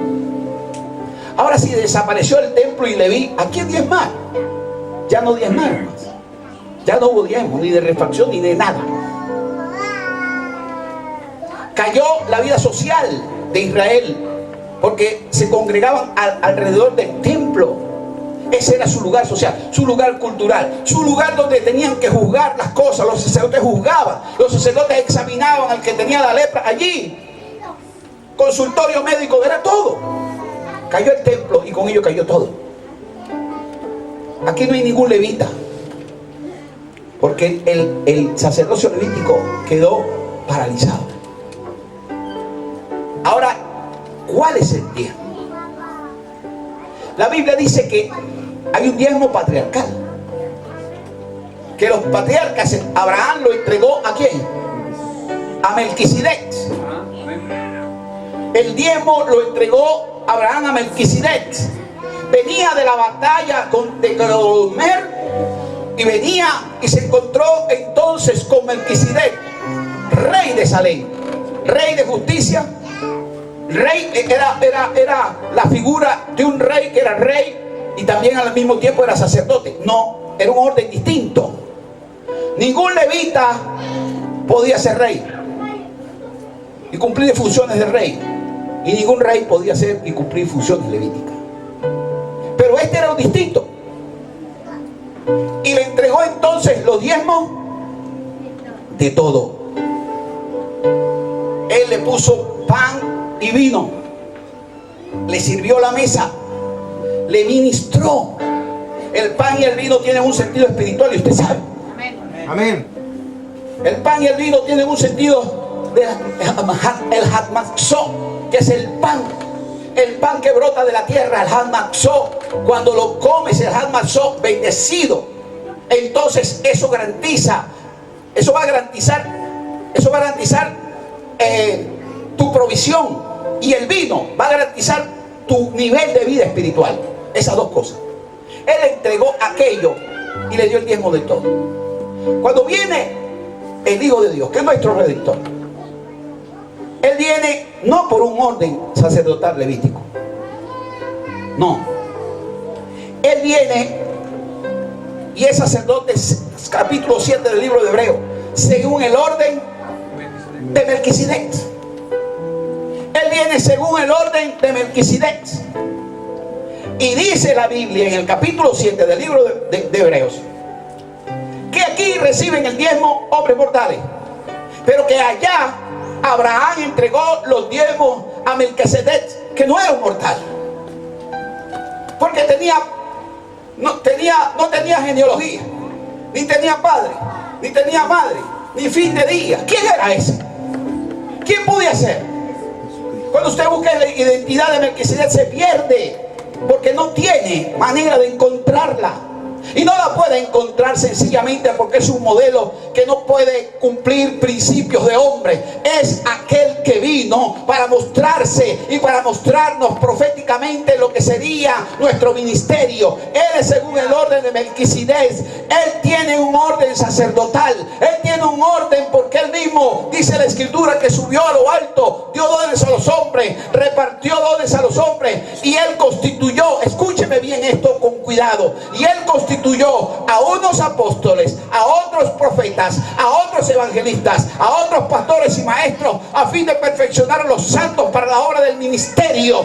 Ahora, si desapareció el templo y Leví, ¿a quién diezmar? Ya no diezmaron más. Ya no hubo diezmo, ni de refacción, ni de nada. Cayó la vida social de Israel, porque se congregaban alrededor del templo. Ese era su lugar social, su lugar cultural, su lugar donde tenían que juzgar las cosas. Los sacerdotes juzgaban, los sacerdotes examinaban al que tenía la lepra allí. Consultorio médico, era todo. Cayó el templo y con ello cayó todo. Aquí no hay ningún levita, porque el sacerdocio levítico quedó paralizado. Ahora, ¿cuál es el diezmo? La Biblia dice que hay un diezmo patriarcal, que los patriarcas, Abraham lo entregó ¿a quién? A Melquisedec. El diezmo lo entregó Abraham a Melquisedec. Venía de la batalla de Kedorlaomer y venía y se encontró entonces con Melquisedec, rey de Salem, rey de justicia. Rey era la figura de un rey que era rey y también al mismo tiempo era sacerdote. No, era un orden distinto. Ningún levita podía ser rey y cumplir funciones de rey, y ningún rey podía ser y cumplir funciones levíticas. Pero este era un distinto, y le entregó entonces los diezmos de todo. Él le puso pan y vino, le sirvió la mesa, le ministró. El pan y el vino tienen un sentido espiritual, y usted sabe. Amén. El pan y el vino tienen un sentido de el hatmatzó, que es el pan que brota de la tierra, el hatmatzó. Cuando lo comes, el hatmatzó bendecido, entonces eso va a garantizar tu provisión. Y el vino va a garantizar tu nivel de vida espiritual. Esas dos cosas. Él entregó aquello y le dio el diezmo de todo. Cuando viene el Hijo de Dios, que es nuestro Redentor, Él viene no por un orden sacerdotal levítico. No. Él viene y es sacerdote, capítulo 7 del libro de Hebreos, según el orden de Melquisedec. Él viene según el orden de Melquisedec. Y dice la Biblia en el capítulo 7 del libro de Hebreos, que aquí reciben el diezmo hombres mortales, pero que allá Abraham entregó los diezmos a Melquisedec, que no era un mortal, porque no tenía genealogía, ni tenía padre, ni tenía madre, ni fin de día. ¿Quién era ese? ¿Quién podía ser? Cuando usted busca la identidad de Melquisedec, se pierde, porque no tiene manera de encontrarla. Y no la puede encontrar sencillamente porque es un modelo que no puede cumplir principios de hombre. Es aquel que vino para mostrarse y para mostrarnos proféticamente lo que sería nuestro ministerio. Él es según el orden de Melquisedec. Él tiene un orden sacerdotal. Él tiene un orden porque él mismo, dice la Escritura, que subió a lo alto, dio dones a los hombres, repartió dones a los hombres, y él constituyó, escúcheme bien esto, con cuidado. Y Él constituyó a unos apóstoles, a otros profetas, a otros evangelistas, a otros pastores y maestros, a fin de perfeccionar a los santos para la obra del ministerio.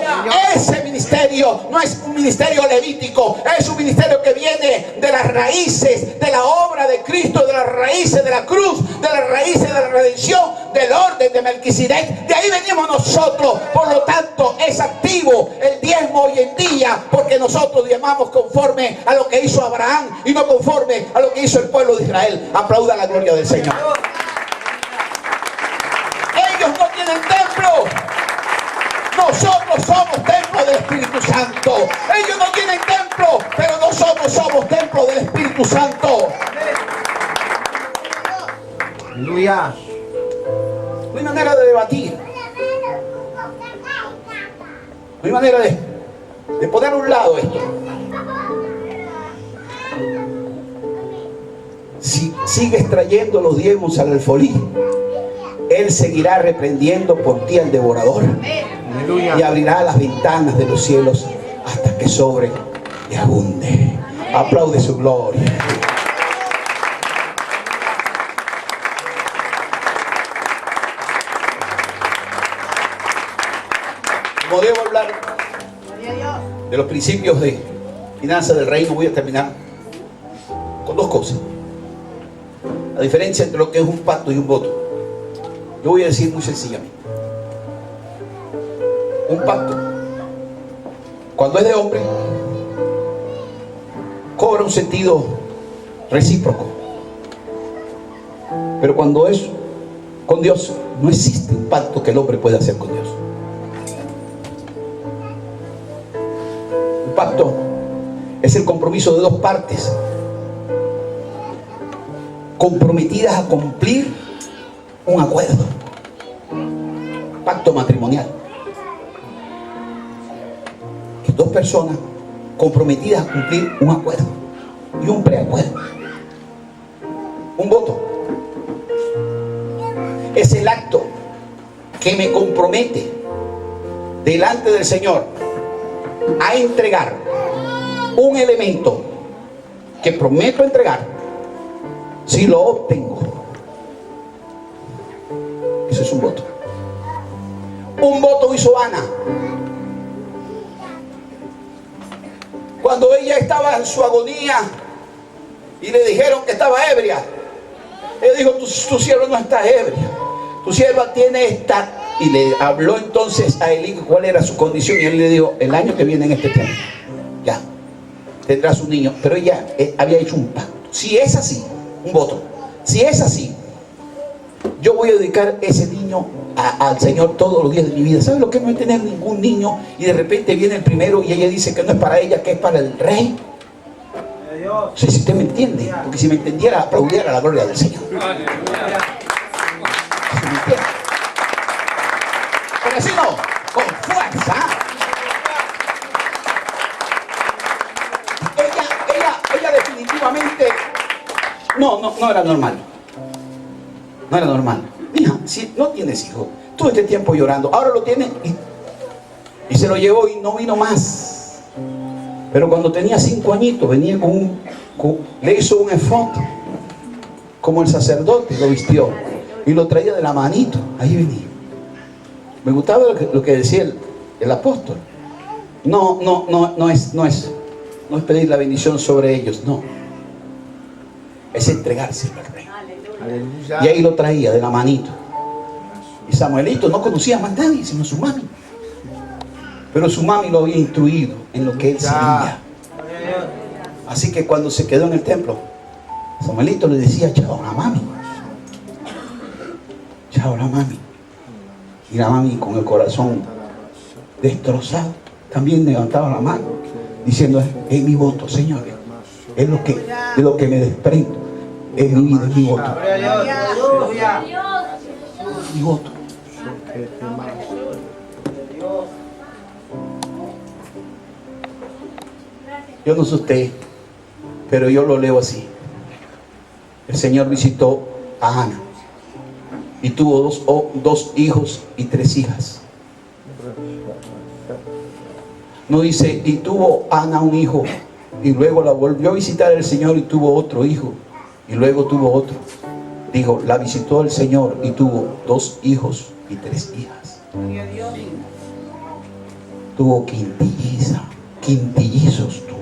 Ese ministerio no es un ministerio levítico, es un ministerio que viene de las raíces de la obra de Cristo, de las raíces de la cruz, de las raíces de la redención, del orden de Melquisedec. De ahí venimos nosotros. Por lo tanto, es activo el diezmo hoy en día, porque nosotros diezmamos conforme a lo que hizo Abraham y no conforme a lo que hizo el pueblo de Israel. Aplauda la gloria del Señor. Ellos no tienen templo. Nosotros somos templo del Espíritu Santo. Ellos no tienen templo, pero nosotros somos templo del Espíritu Santo. Aleluya. No hay manera de debatir. No hay manera de poner a un lado esto. Si sigues trayendo los diezmos al alfolí, Él seguirá reprendiendo por ti al devorador. Aleluya. Y abrirá las ventanas de los cielos hasta que sobre y abunde. Aplaude su gloria. Como debo hablar de los principios de finanzas del reino, voy a terminar con dos cosas. La diferencia entre lo que es un pacto y un voto. Yo voy a decir muy sencillamente. Un pacto, cuando es de hombre, cobra un sentido recíproco. Pero cuando es con Dios, no existe un pacto que el hombre pueda hacer con Dios. Un pacto es el compromiso de dos partes comprometidas a cumplir un acuerdo. Pacto matrimonial. Dos personas comprometidas a cumplir un acuerdo y un preacuerdo. Un voto es el acto que me compromete delante del Señor a entregar un elemento que prometo entregar si lo obtengo. Eso es un voto. Un voto hizo Ana cuando ella estaba en su agonía y le dijeron que estaba ebria. Él dijo: tu sierva no está ebria, tu sierva tiene esta. Y le habló entonces a Elí cuál era su condición, y él le dijo: el año que viene en este tiempo ya tendrás un niño. Pero ella había hecho un pacto. Si es así, un voto, si es así, yo voy a dedicar ese niño al Señor todos los días de mi vida. ¿Sabe lo que no es tener ningún niño y de repente viene el primero y ella dice que no es para ella, que es para el rey? No sé si usted me entiende, porque si me entendiera, aplaudiera la gloria del Señor. Si me entiende. Pero así no, con fuerza. Ella definitivamente no era normal. No era normal. Mija, si no tienes hijo, todo este tiempo llorando, ahora lo tiene y se lo llevó y no vino más. Pero cuando tenía 5 añitos venía le hizo un efod como el sacerdote, lo vistió y lo traía de la manito. Ahí venía. Me gustaba lo que decía el apóstol. No es pedir la bendición sobre ellos, no. Es entregarse al rey. Aleluya. Y ahí lo traía de la manito. Y Samuelito no conocía más nadie sino su mami. Pero su mami lo había instruido en lo que él sería. Así que cuando se quedó en el templo, Samuelito le decía: chao la mami. Chao la mami. Y la mami, con el corazón destrozado, también levantaba la mano diciendo: es mi voto, Señor. Es de lo que me desprendo. Es mi vida, es mi voto. Mi voto. Yo no sé usted, pero yo lo leo así. El Señor visitó a Ana y tuvo dos hijos y 3 hijas. No dice: y tuvo Ana un hijo Y luego la volvió a visitar el Señor y tuvo otro hijo. Y luego tuvo otro. Dijo, la visitó el Señor y tuvo 2 hijos y 3 hijas. Tuvo quintillizos tuvo.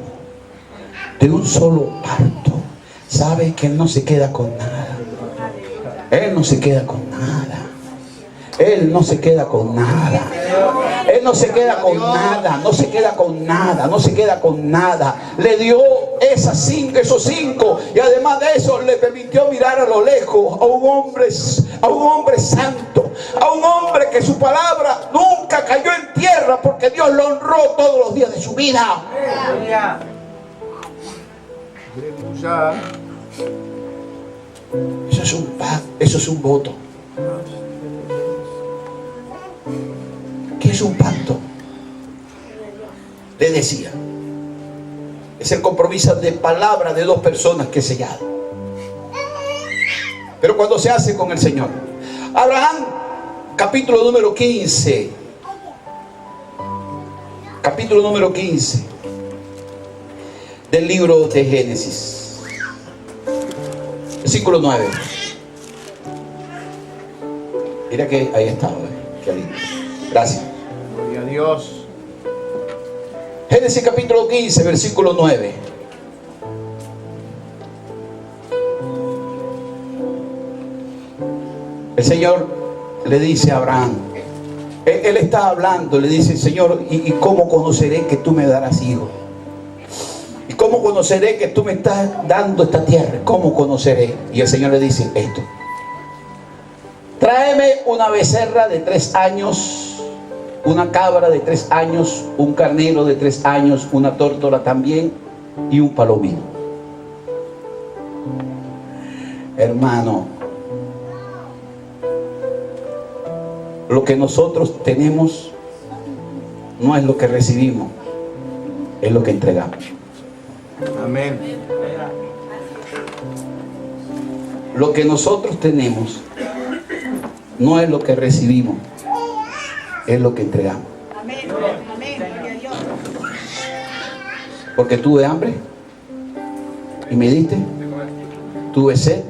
De un solo parto. Sabe que Él no se queda con nada. Él no se queda con nada. Él no se queda con nada. Él no se queda con nada. No se queda con nada. No se queda con nada. Le dio esos 5. Y además de eso le permitió mirar a lo lejos a un hombre santo. A un hombre que su palabra nunca cayó en tierra, porque Dios lo honró todos los días de su vida. Aleluya. Eso es un pacto. Eso es un voto. ¿Qué es un pacto? Le decía, es el compromiso de palabra de 2 personas que es sellado. Pero cuando se hace con el Señor. Abraham, capítulo número 15. Capítulo número 15 del libro de Génesis. Versículo 9. Mira que ahí está, qué lindo. Gracias. Gloria a Dios. Génesis capítulo 15, versículo 9. El Señor le dice a Abraham, él está hablando, le dice, Señor, ¿y cómo conoceré que tú me darás hijos? ¿Y cómo conoceré que tú me estás dando esta tierra? ¿Cómo conoceré? Y el Señor le dice esto: tráeme una becerra de 3 años, una cabra de 3 años, un carnero de 3 años, una tórtola también y un palomino. Hermano, lo que nosotros tenemos no es lo que recibimos, es lo que entregamos. Amén. Lo que nosotros tenemos no es lo que recibimos, es lo que entregamos. Porque tuve hambre y me diste, tuve sed,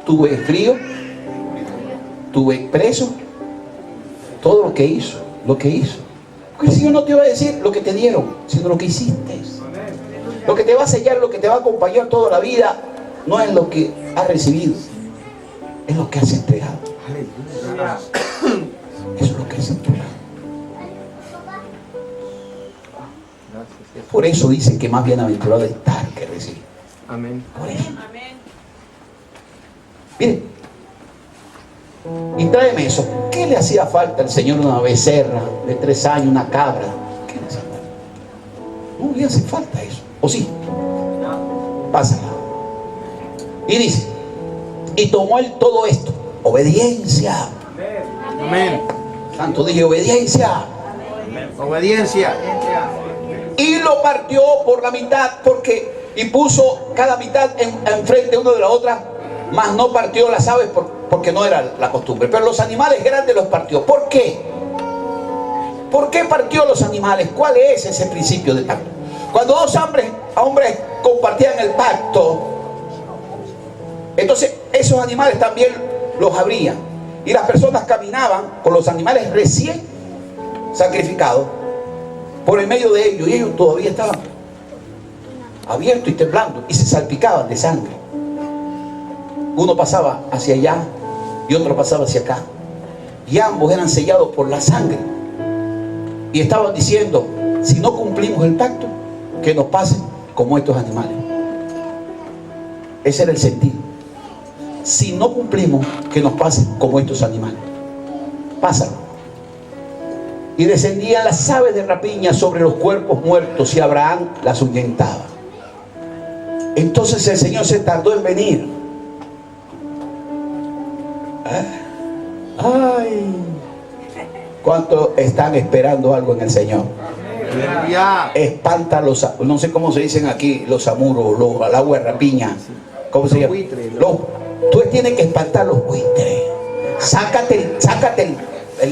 tuve frío, tuve preso, todo lo que hizo. Porque el Señor no te va a decir lo que te dieron, sino lo que hiciste. Lo que te va a sellar, lo que te va a acompañar toda la vida, no es lo que has recibido, es lo que has entregado. Eso es lo que has entregado. Por eso dice que más bienaventurado es dar que recibir. Amén. Por eso. Miren, y tráeme eso. ¿Qué le hacía falta al Señor? Una becerra de 3 años, una cabra. ¿Qué le hacía falta? No le hace falta eso. ¿O sí? Pásala. Y dice, y tomó él todo esto. Obediencia. Amén. Santo, dije obediencia. Obediencia. Y lo partió por la mitad, y puso cada mitad enfrente una de la otra, mas no partió las aves porque no era la costumbre. Pero los animales grandes los partió. ¿Por qué? ¿Por qué partió los animales? ¿Cuál es ese principio de pacto? Cuando 2 hombres compartían el pacto, entonces esos animales también los abrían. Y las personas caminaban con los animales recién sacrificados por el medio de ellos, y ellos todavía estaban abiertos y temblando, y se salpicaban de sangre. Uno pasaba hacia allá y otro pasaba hacia acá, y ambos eran sellados por la sangre, y estaban diciendo, si no cumplimos el pacto, que nos pasen como estos animales. Ese era el sentido. Si no cumplimos, que nos pasen como estos animales. Pásalo. Y descendían las aves de rapiña sobre los cuerpos muertos, y Abraham las ahuyentaba. Entonces el Señor se tardó en venir. Ay, ¿cuántos están esperando algo en el Señor? Espanta los, no sé cómo se dicen aquí, los amuros, el agua de rapiña. ¿Cómo se llama? Tú tienes que espantar los buitres. Sácate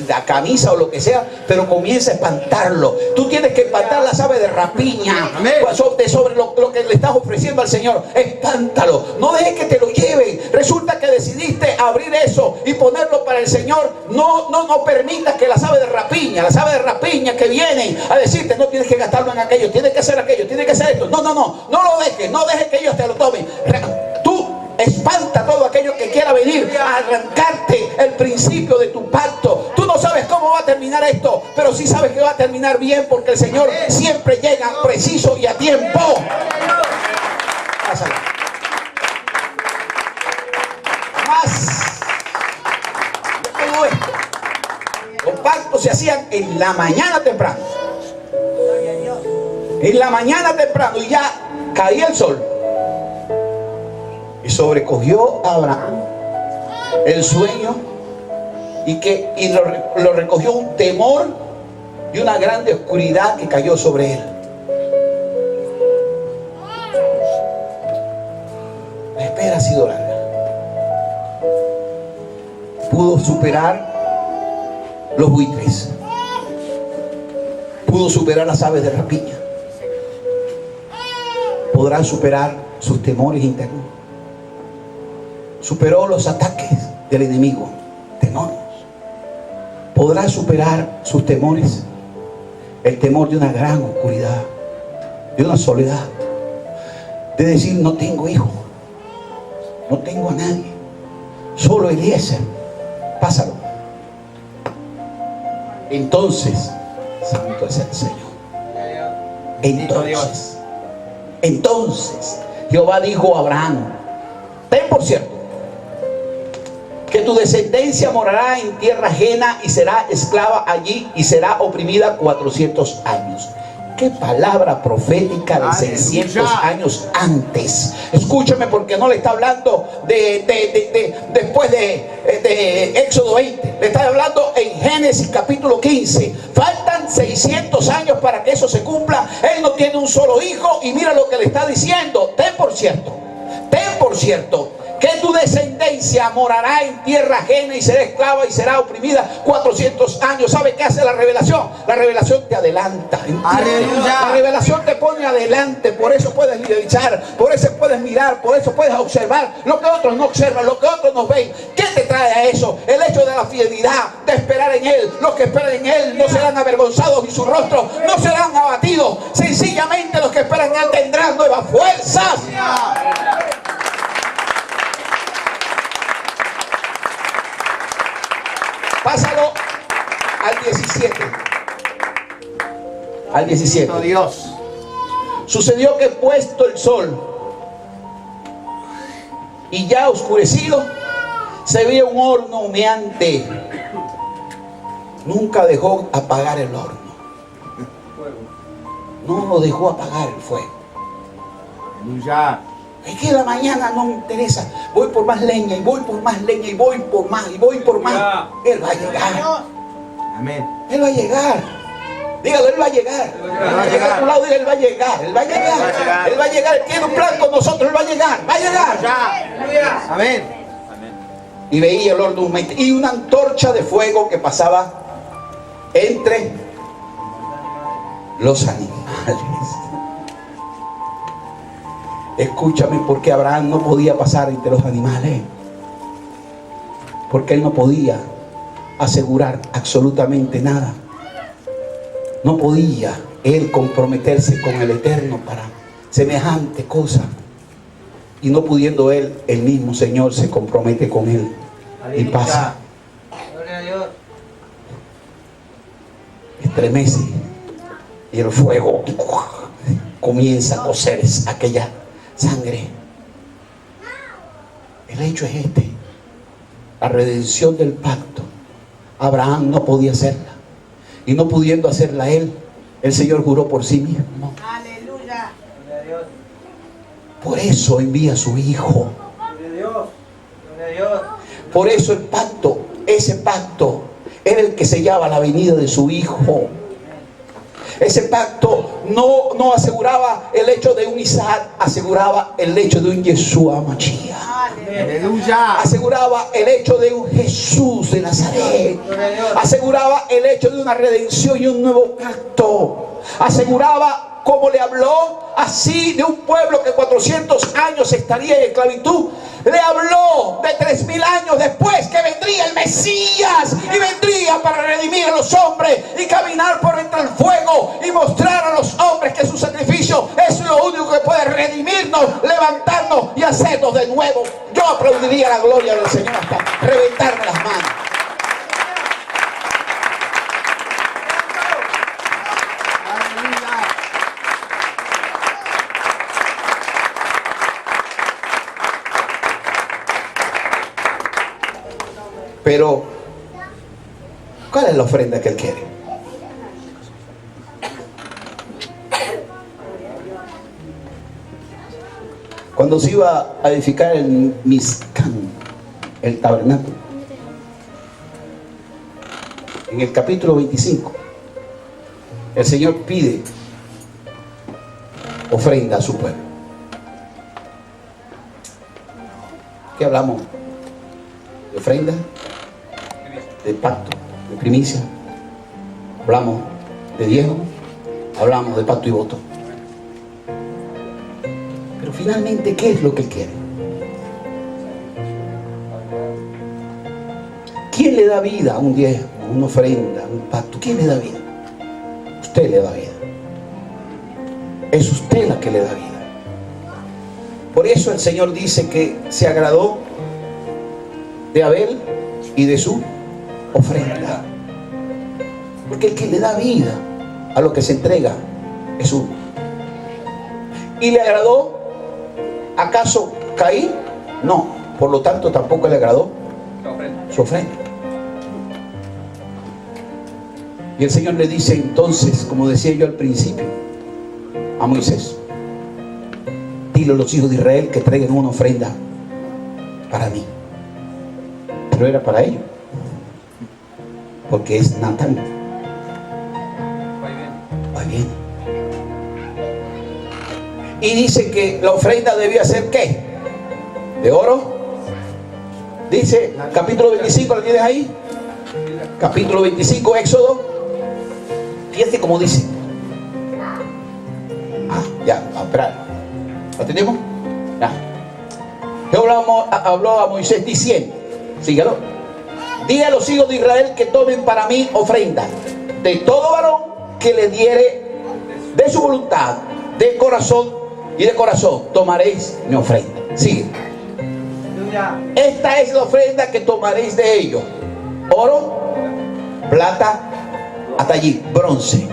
la camisa o lo que sea, pero comienza a espantarlo. Tú tienes que espantar las aves de rapiña sobre lo que le estás ofreciendo al Señor. Espántalo, no dejes que te lo lleven. Resulta que decidiste abrir eso y ponerlo para el Señor. No permitas que las aves de rapiña que vienen a decirte, no tienes que gastarlo en aquello, tienes que hacer aquello, tienes que hacer esto. No lo dejes, no dejes que ellos te lo tomen. Tú espanta todo aquello que quiera venir a arrancarte el principio de tu pacto. Tú no sabes cómo va a terminar esto, pero sí sabes que va a terminar bien, porque el Señor siempre llega preciso y a tiempo. Pásala. Más. Todo esto. Los pactos se hacían en la mañana temprano. En la mañana temprano, y ya caía el sol. Y sobrecogió a Abraham el sueño y lo recogió un temor y una grande oscuridad que cayó sobre él. La espera ha sido larga. Pudo superar los buitres, pudo superar las aves de rapiña, podrá superar sus temores internos. Superó los ataques del enemigo, temores. Podrá superar sus temores, el temor de una gran oscuridad, de una soledad, de decir, no tengo hijo, no tengo a nadie, solo Eliezer. Pásalo. Entonces, santo es el Señor. Entonces Jehová dijo a Abraham, ten por cierto que tu descendencia morará en tierra ajena y será esclava allí y será oprimida 400 años. Qué palabra profética de 600 años antes. Escúchame, porque no le está hablando después de Éxodo 20. Le está hablando en Génesis capítulo 15. Faltan 600 años para que eso se cumpla. Él no tiene un solo hijo y mira lo que le está diciendo. Ten por cierto que tu descendencia morará en tierra ajena y será esclava y será oprimida 400 años. ¿Sabe qué hace la revelación? La revelación te adelanta. ¡Aleluya! La revelación te pone adelante. Por eso puedes liderizar, por eso puedes mirar, por eso puedes observar lo que otros no observan, lo que otros no ven. ¿Qué te trae a eso? El hecho de la fidelidad, de esperar en Él. Los que esperan en Él no serán avergonzados y sus rostros no serán abatidos. Sencillamente los que esperan en Él tendrán nuevas fuerzas. Pásalo al 17. Al 17. Dios. Sucedió que puesto el sol y ya oscurecido, se veía un horno humeante. Nunca dejó apagar el horno. No lo dejó apagar el fuego. Aleluya. Es que en la mañana no me interesa. Voy por más leña y voy por más leña y voy por más y voy por más. Él va a llegar. Amén. Él va a llegar. Dígalo, Él va a llegar. Él va a llegar. A tu lado, Él va a llegar. Él va a llegar. Él va a llegar. Él tiene un plan con nosotros. Él va a llegar. Va a llegar. Amén. Y veía el horno humeante y una antorcha de fuego que pasaba entre los animales. Escúchame, porque Abraham no podía pasar entre los animales, porque él no podía asegurar absolutamente nada. No podía él comprometerse con el Eterno para semejante cosa, y no pudiendo él, el mismo Señor se compromete con él. Aleluya. Y pasa. Gloria a Dios. Estremece y el fuego comienza a cocer aquella sangre. El hecho es este: la redención del pacto. Abraham no podía hacerla, y no pudiendo hacerla él, el Señor juró por sí mismo. Aleluya. Por eso envía a su hijo. Por eso el pacto, ese pacto era el que sellaba la venida de su hijo. Ese pacto no aseguraba el hecho de un Isaac, aseguraba el hecho de un Yeshua Mashiach. Aleluya. Aseguraba el hecho de un Jesús de Nazaret. Aseguraba el hecho de una redención y un nuevo pacto. Aseguraba, como le habló así de un pueblo que 400 años estaría en esclavitud. Le habló de 3000 años después que vendría el Mesías y vendría para redimir a los hombres y caminar por entre el fuego y mostrar a los hombres que su sacrificio es lo único que puede redimirnos, levantarnos y hacernos de nuevo. Yo aplaudiría la gloria del Señor hasta reventarme las manos. Pero, ¿cuál es la ofrenda que Él quiere? Cuando se iba a edificar el Mizcán, el tabernáculo, en el capítulo 25, el Señor pide ofrenda a su pueblo. ¿Qué hablamos? De ofrenda, de pacto, de primicia. Hablamos de diezmo, hablamos de pacto y voto. Pero finalmente, ¿qué es lo que Él quiere? ¿Quién le da vida a un diezmo, a una ofrenda, a un pacto? ¿Quién le da vida? Usted le da vida. Es usted la que le da vida. Por eso el Señor dice que se agradó de Abel y de su ofrenda. Porque el que le da vida a lo que se entrega es uno. ¿Y le agradó acaso Caín? No. Por lo tanto tampoco le agradó su ofrenda. Y el Señor le dice entonces, como decía yo al principio, a Moisés: dile a los hijos de Israel que traigan una ofrenda para mí. Pero era para ellos, porque es Natán. Va bien. Y dice que la ofrenda debía ser ¿qué? ¿De oro? Dice capítulo 25, ¿lo tienes ahí? Capítulo 25, Éxodo. Fíjate cómo dice. Ya, a esperar. ¿Lo tenemos? Ya. Jehová habló a Moisés diciendo, síguelo: di a los hijos de Israel que tomen para mí ofrenda de todo varón que le diere de su voluntad, de corazón y de corazón, tomaréis mi ofrenda. Sigue. Esta es la ofrenda que tomaréis de ellos: oro, plata, hasta allí, bronce.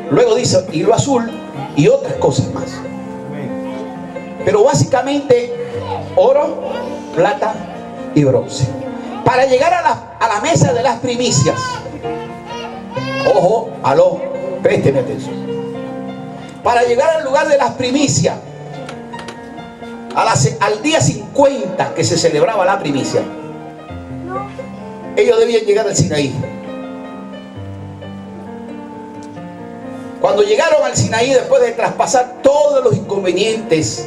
Luego dice hilo azul y otras cosas más. Pero básicamente oro, plata y bronce. Para llegar a la mesa de las primicias, ojo, aló, présteme atención. Para llegar al lugar de las primicias, al día 50 que se celebraba la primicia, ellos debían llegar al Sinaí. Cuando llegaron al Sinaí, después de traspasar todos los inconvenientes,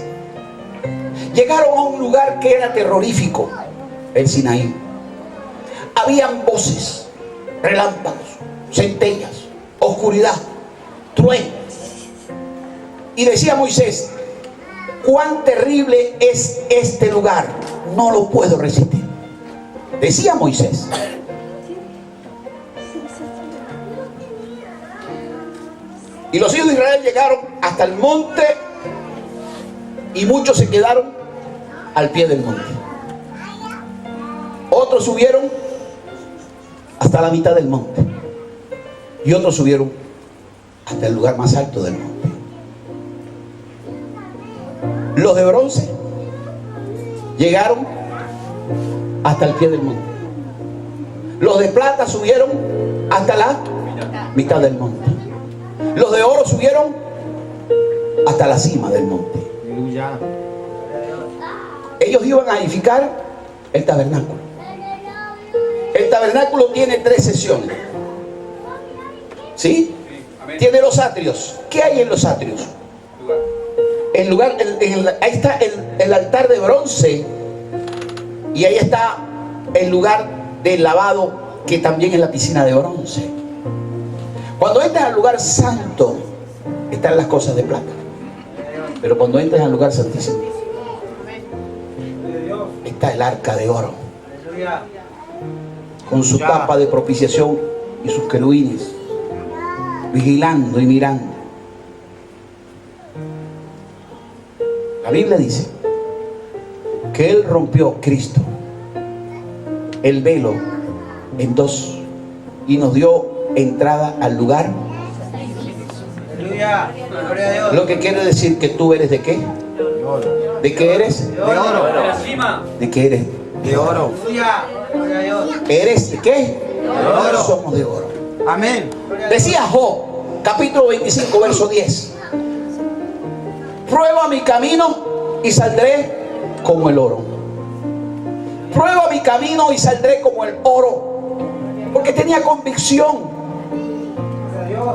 llegaron a un lugar que era terrorífico, el Sinaí. Habían voces, relámpagos, centellas, oscuridad, truenos. Y decía Moisés: cuán terrible es este lugar, no lo puedo resistir. Decía Moisés. Y los hijos de Israel llegaron hasta el monte y muchos se quedaron al pie del monte. Otros subieron hasta la mitad del monte y otros subieron hasta el lugar más alto del monte. Los de bronce llegaron hasta el pie del monte. Los de plata subieron hasta la mitad del monte. Los de oro subieron hasta la cima del monte. Ellos iban a edificar el tabernáculo. El tabernáculo tiene 3 secciones. ¿Sí? Tiene los atrios. ¿Qué hay en los atrios? Ahí está el altar de bronce Y ahí está el lugar del lavado, que también es la piscina de bronce. Cuando entras al lugar santo, están las cosas de plata. Pero cuando entras al lugar santísimo, está el arca de oro, con su tapa de propiciación y sus querubines, vigilando y mirando. La Biblia dice que Él rompió, Cristo, el velo en dos y nos dio entrada al lugar. Lo que quiere decir que tú eres de qué? ¿De qué eres? De oro. ¿De qué eres? De oro. ¿Eres de qué? De oro. Somos de oro. Amén. Decía Job, capítulo 25, verso 10. Prueba mi camino y saldré como el oro. Prueba mi camino y saldré como el oro. Porque tenía convicción.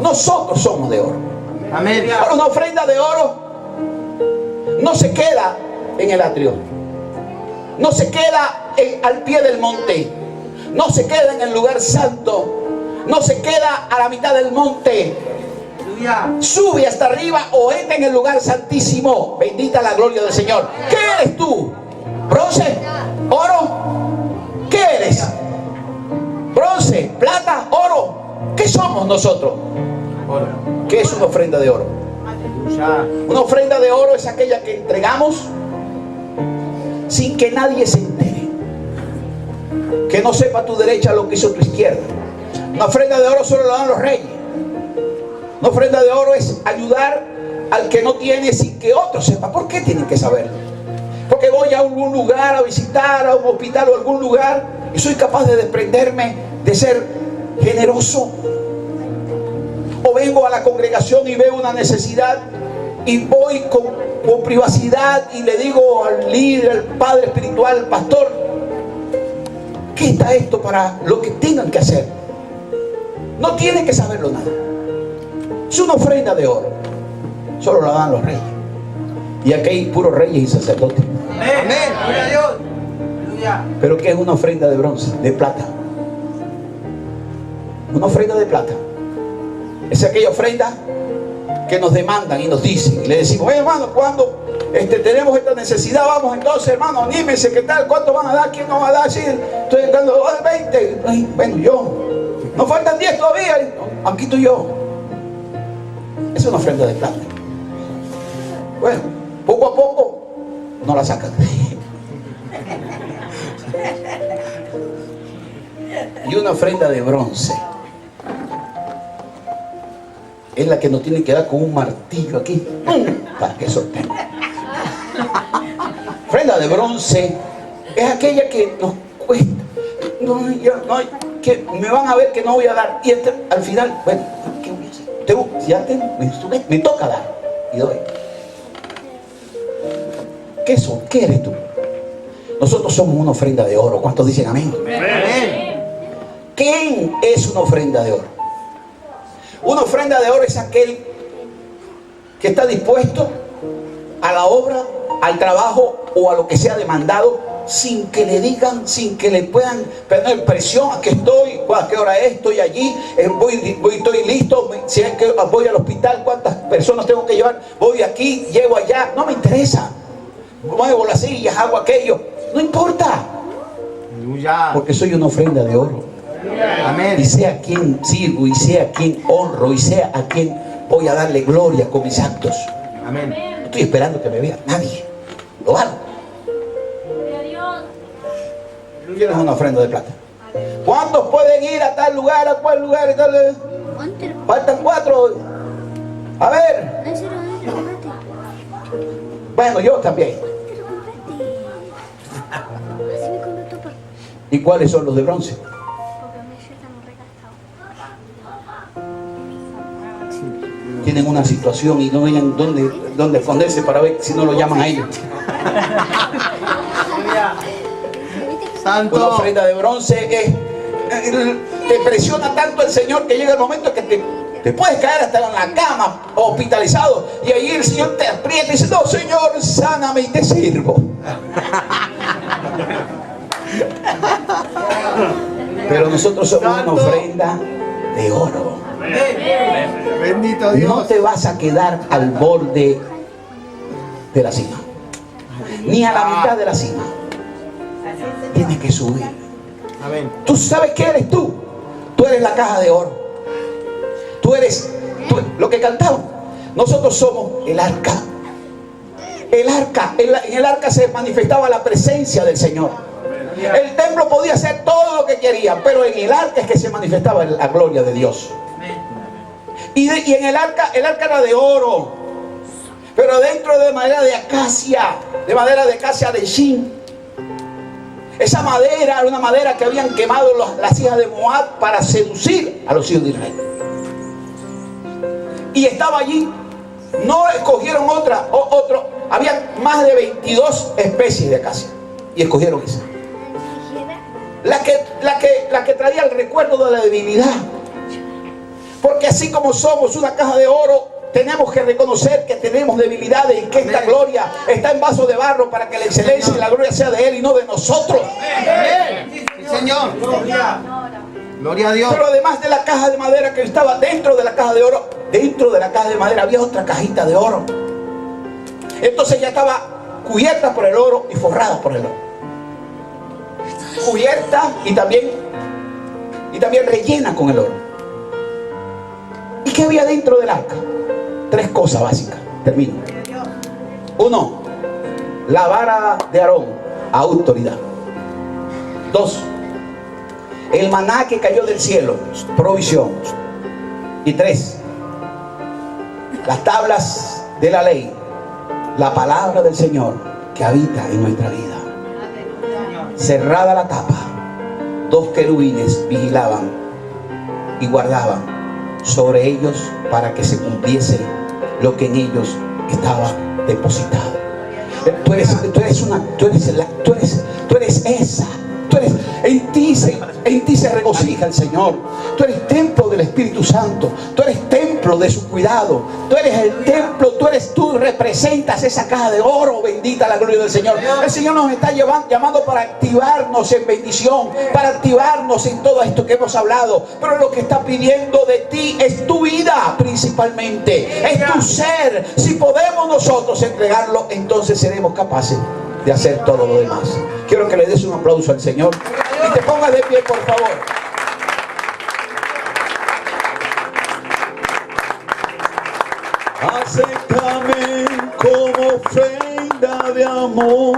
Nosotros somos de oro. Amén. Ahora, una ofrenda de oro no se queda en el atrio, no se queda al pie del monte, no se queda en el lugar santo, no se queda a la mitad del monte. Sube hasta arriba o entra en el lugar santísimo. Bendita la gloria del Señor. ¿Qué eres tú? ¿Bronce? ¿Oro? ¿Qué eres? ¿Bronce? ¿Plata? ¿Oro? ¿Qué somos nosotros? Oro. ¿Qué es una ofrenda de oro? Una ofrenda de oro es aquella que entregamos sin que nadie se entere, que no sepa tu derecha lo que hizo tu izquierda. Una ofrenda de oro solo la dan los reyes. Una ofrenda de oro es ayudar al que no tiene sin que otro sepa. ¿Por qué tienen que saberlo? Porque voy a algún lugar a visitar, a un hospital o algún lugar, y soy capaz de desprenderme de ser generoso. O vengo a la congregación y veo una necesidad y voy con privacidad y le digo al líder, al padre espiritual, al pastor, ¿qué está esto para lo que tengan que hacer? No tienen que saberlo nada. Es una ofrenda de oro. Solo la dan los reyes. Y aquí hay puros reyes y sacerdotes. Amén. Gloria a Dios. Pero ¿qué es una ofrenda de bronce? De plata. Una ofrenda de plata es aquella ofrenda que nos demandan y nos dicen. Y le decimos, hermano, cuando tenemos esta necesidad, vamos entonces, hermano, anímense, ¿qué tal? ¿Cuánto van a dar? ¿Quién nos va a dar? Sí, estoy dando 20. Ay, bueno, yo. Nos faltan 10 todavía. Aquí estoy yo. Es una ofrenda de plata. Bueno, poco a poco no la sacan. Y una ofrenda de bronce es la que nos tiene que dar con un martillo aquí para que sorprenda. Ofrenda de bronce es aquella que nos cuesta. Que me van a ver que no voy a dar. Y al final, bueno, ¿qué voy a hacer? Me toca dar y doy. ¿Qué son? ¿Qué eres tú? Nosotros somos una ofrenda de oro. ¿Cuántos dicen amén? Amén. ¿Quién es una ofrenda de oro? Una ofrenda de oro es aquel que está dispuesto a la obra, al trabajo o a lo que sea demandado, sin que le digan, sin que le puedan poner presión. Aquí estoy, ¿a qué hora es? Estoy allí, estoy listo. Si es que voy al hospital, ¿cuántas personas tengo que llevar? Voy aquí, llevo allá. No me interesa. Muevo las sillas, hago aquello. No importa. Porque soy una ofrenda de oro. Amén. Y sé a quién sirvo, y sé a quién honro, y sé a quién voy a darle gloria con mis actos. Amén. No estoy esperando que me vea nadie. Lo hago. ¿Quién es una ofrenda de plata? ¿Cuántos pueden ir a tal lugar, a cual lugar y tal? Faltan 4. A ver. Bueno, yo también. ¿Y cuáles son los de bronce? Tienen una situación y no ven dónde esconderse para ver si no lo llaman a ellos. Santo. Una ofrenda de bronce es, te presiona tanto el Señor que llega el momento que te puedes caer hasta en la cama hospitalizado, y ahí el Señor te aprieta y dice, no, Señor, sáname y te sirvo. Pero nosotros somos una Santo. ofrenda de oro. Bendito Dios. No te vas a quedar al borde de la cima, ni a la mitad de la cima. Tienes que subir. Amén. ¿Tú sabes qué eres tú? Tú eres la caja de oro. Tú eres lo que cantamos. Nosotros somos el arca. El arca, en el arca se manifestaba la presencia del Señor. El templo podía hacer todo lo que quería, pero en el arca es que se manifestaba la gloria de Dios. Y en el arca era de oro, pero dentro de madera de acacia, de shin. Esa madera era una madera que habían quemado las hijas de Moab para seducir a los hijos de Israel. Y estaba allí. No escogieron otro. Había más de 22 especies de acacia y escogieron esa. La que traía el recuerdo de la debilidad. Porque así como somos una caja de oro, tenemos que reconocer que tenemos debilidades y que esta gloria está en vaso de barro para que la excelencia y la gloria sea de Él y no de nosotros. Sí, Señor. Gloria a Dios. Pero además de la caja de madera que estaba dentro de la caja de oro, dentro de la caja de madera había otra cajita de oro. Entonces ya estaba cubierta por el oro y forrada por el oro. Cubierta y también rellena con el oro. ¿Y qué había dentro del arca? 3 cosas básicas. Termino. 1. La vara de Aarón, autoridad. 2. El maná que cayó del cielo, provisión. Y 3. Las tablas de la ley, la palabra del Señor que habita en nuestra vida. Cerrada la tapa, 2 querubines vigilaban y guardaban sobre ellos para que se cumpliese lo que en ellos estaba depositado. Tú eres esa. En ti se regocija el Señor. Tú eres templo del Espíritu Santo. Tú eres templo de su cuidado. Tú eres el templo. Tú representas esa caja de oro. Bendita la gloria del Señor. El Señor nos está llamando para activarnos en bendición, para activarnos en todo esto que hemos hablado. Pero lo que está pidiendo de ti es tu vida principalmente. Es tu ser. Si podemos nosotros entregarlo, entonces seremos capaces de hacer todo lo demás. Quiero que le des un aplauso al Señor y te pongas de pie, por favor. Acéptame como ofrenda de amor,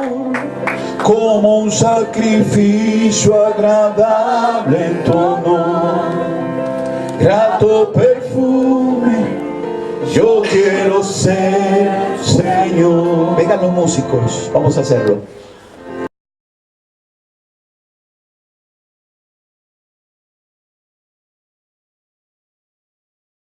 como un sacrificio agradable en tu honor, grato perfume. Yo quiero ser, Señor. Vengan los músicos, vamos a hacerlo.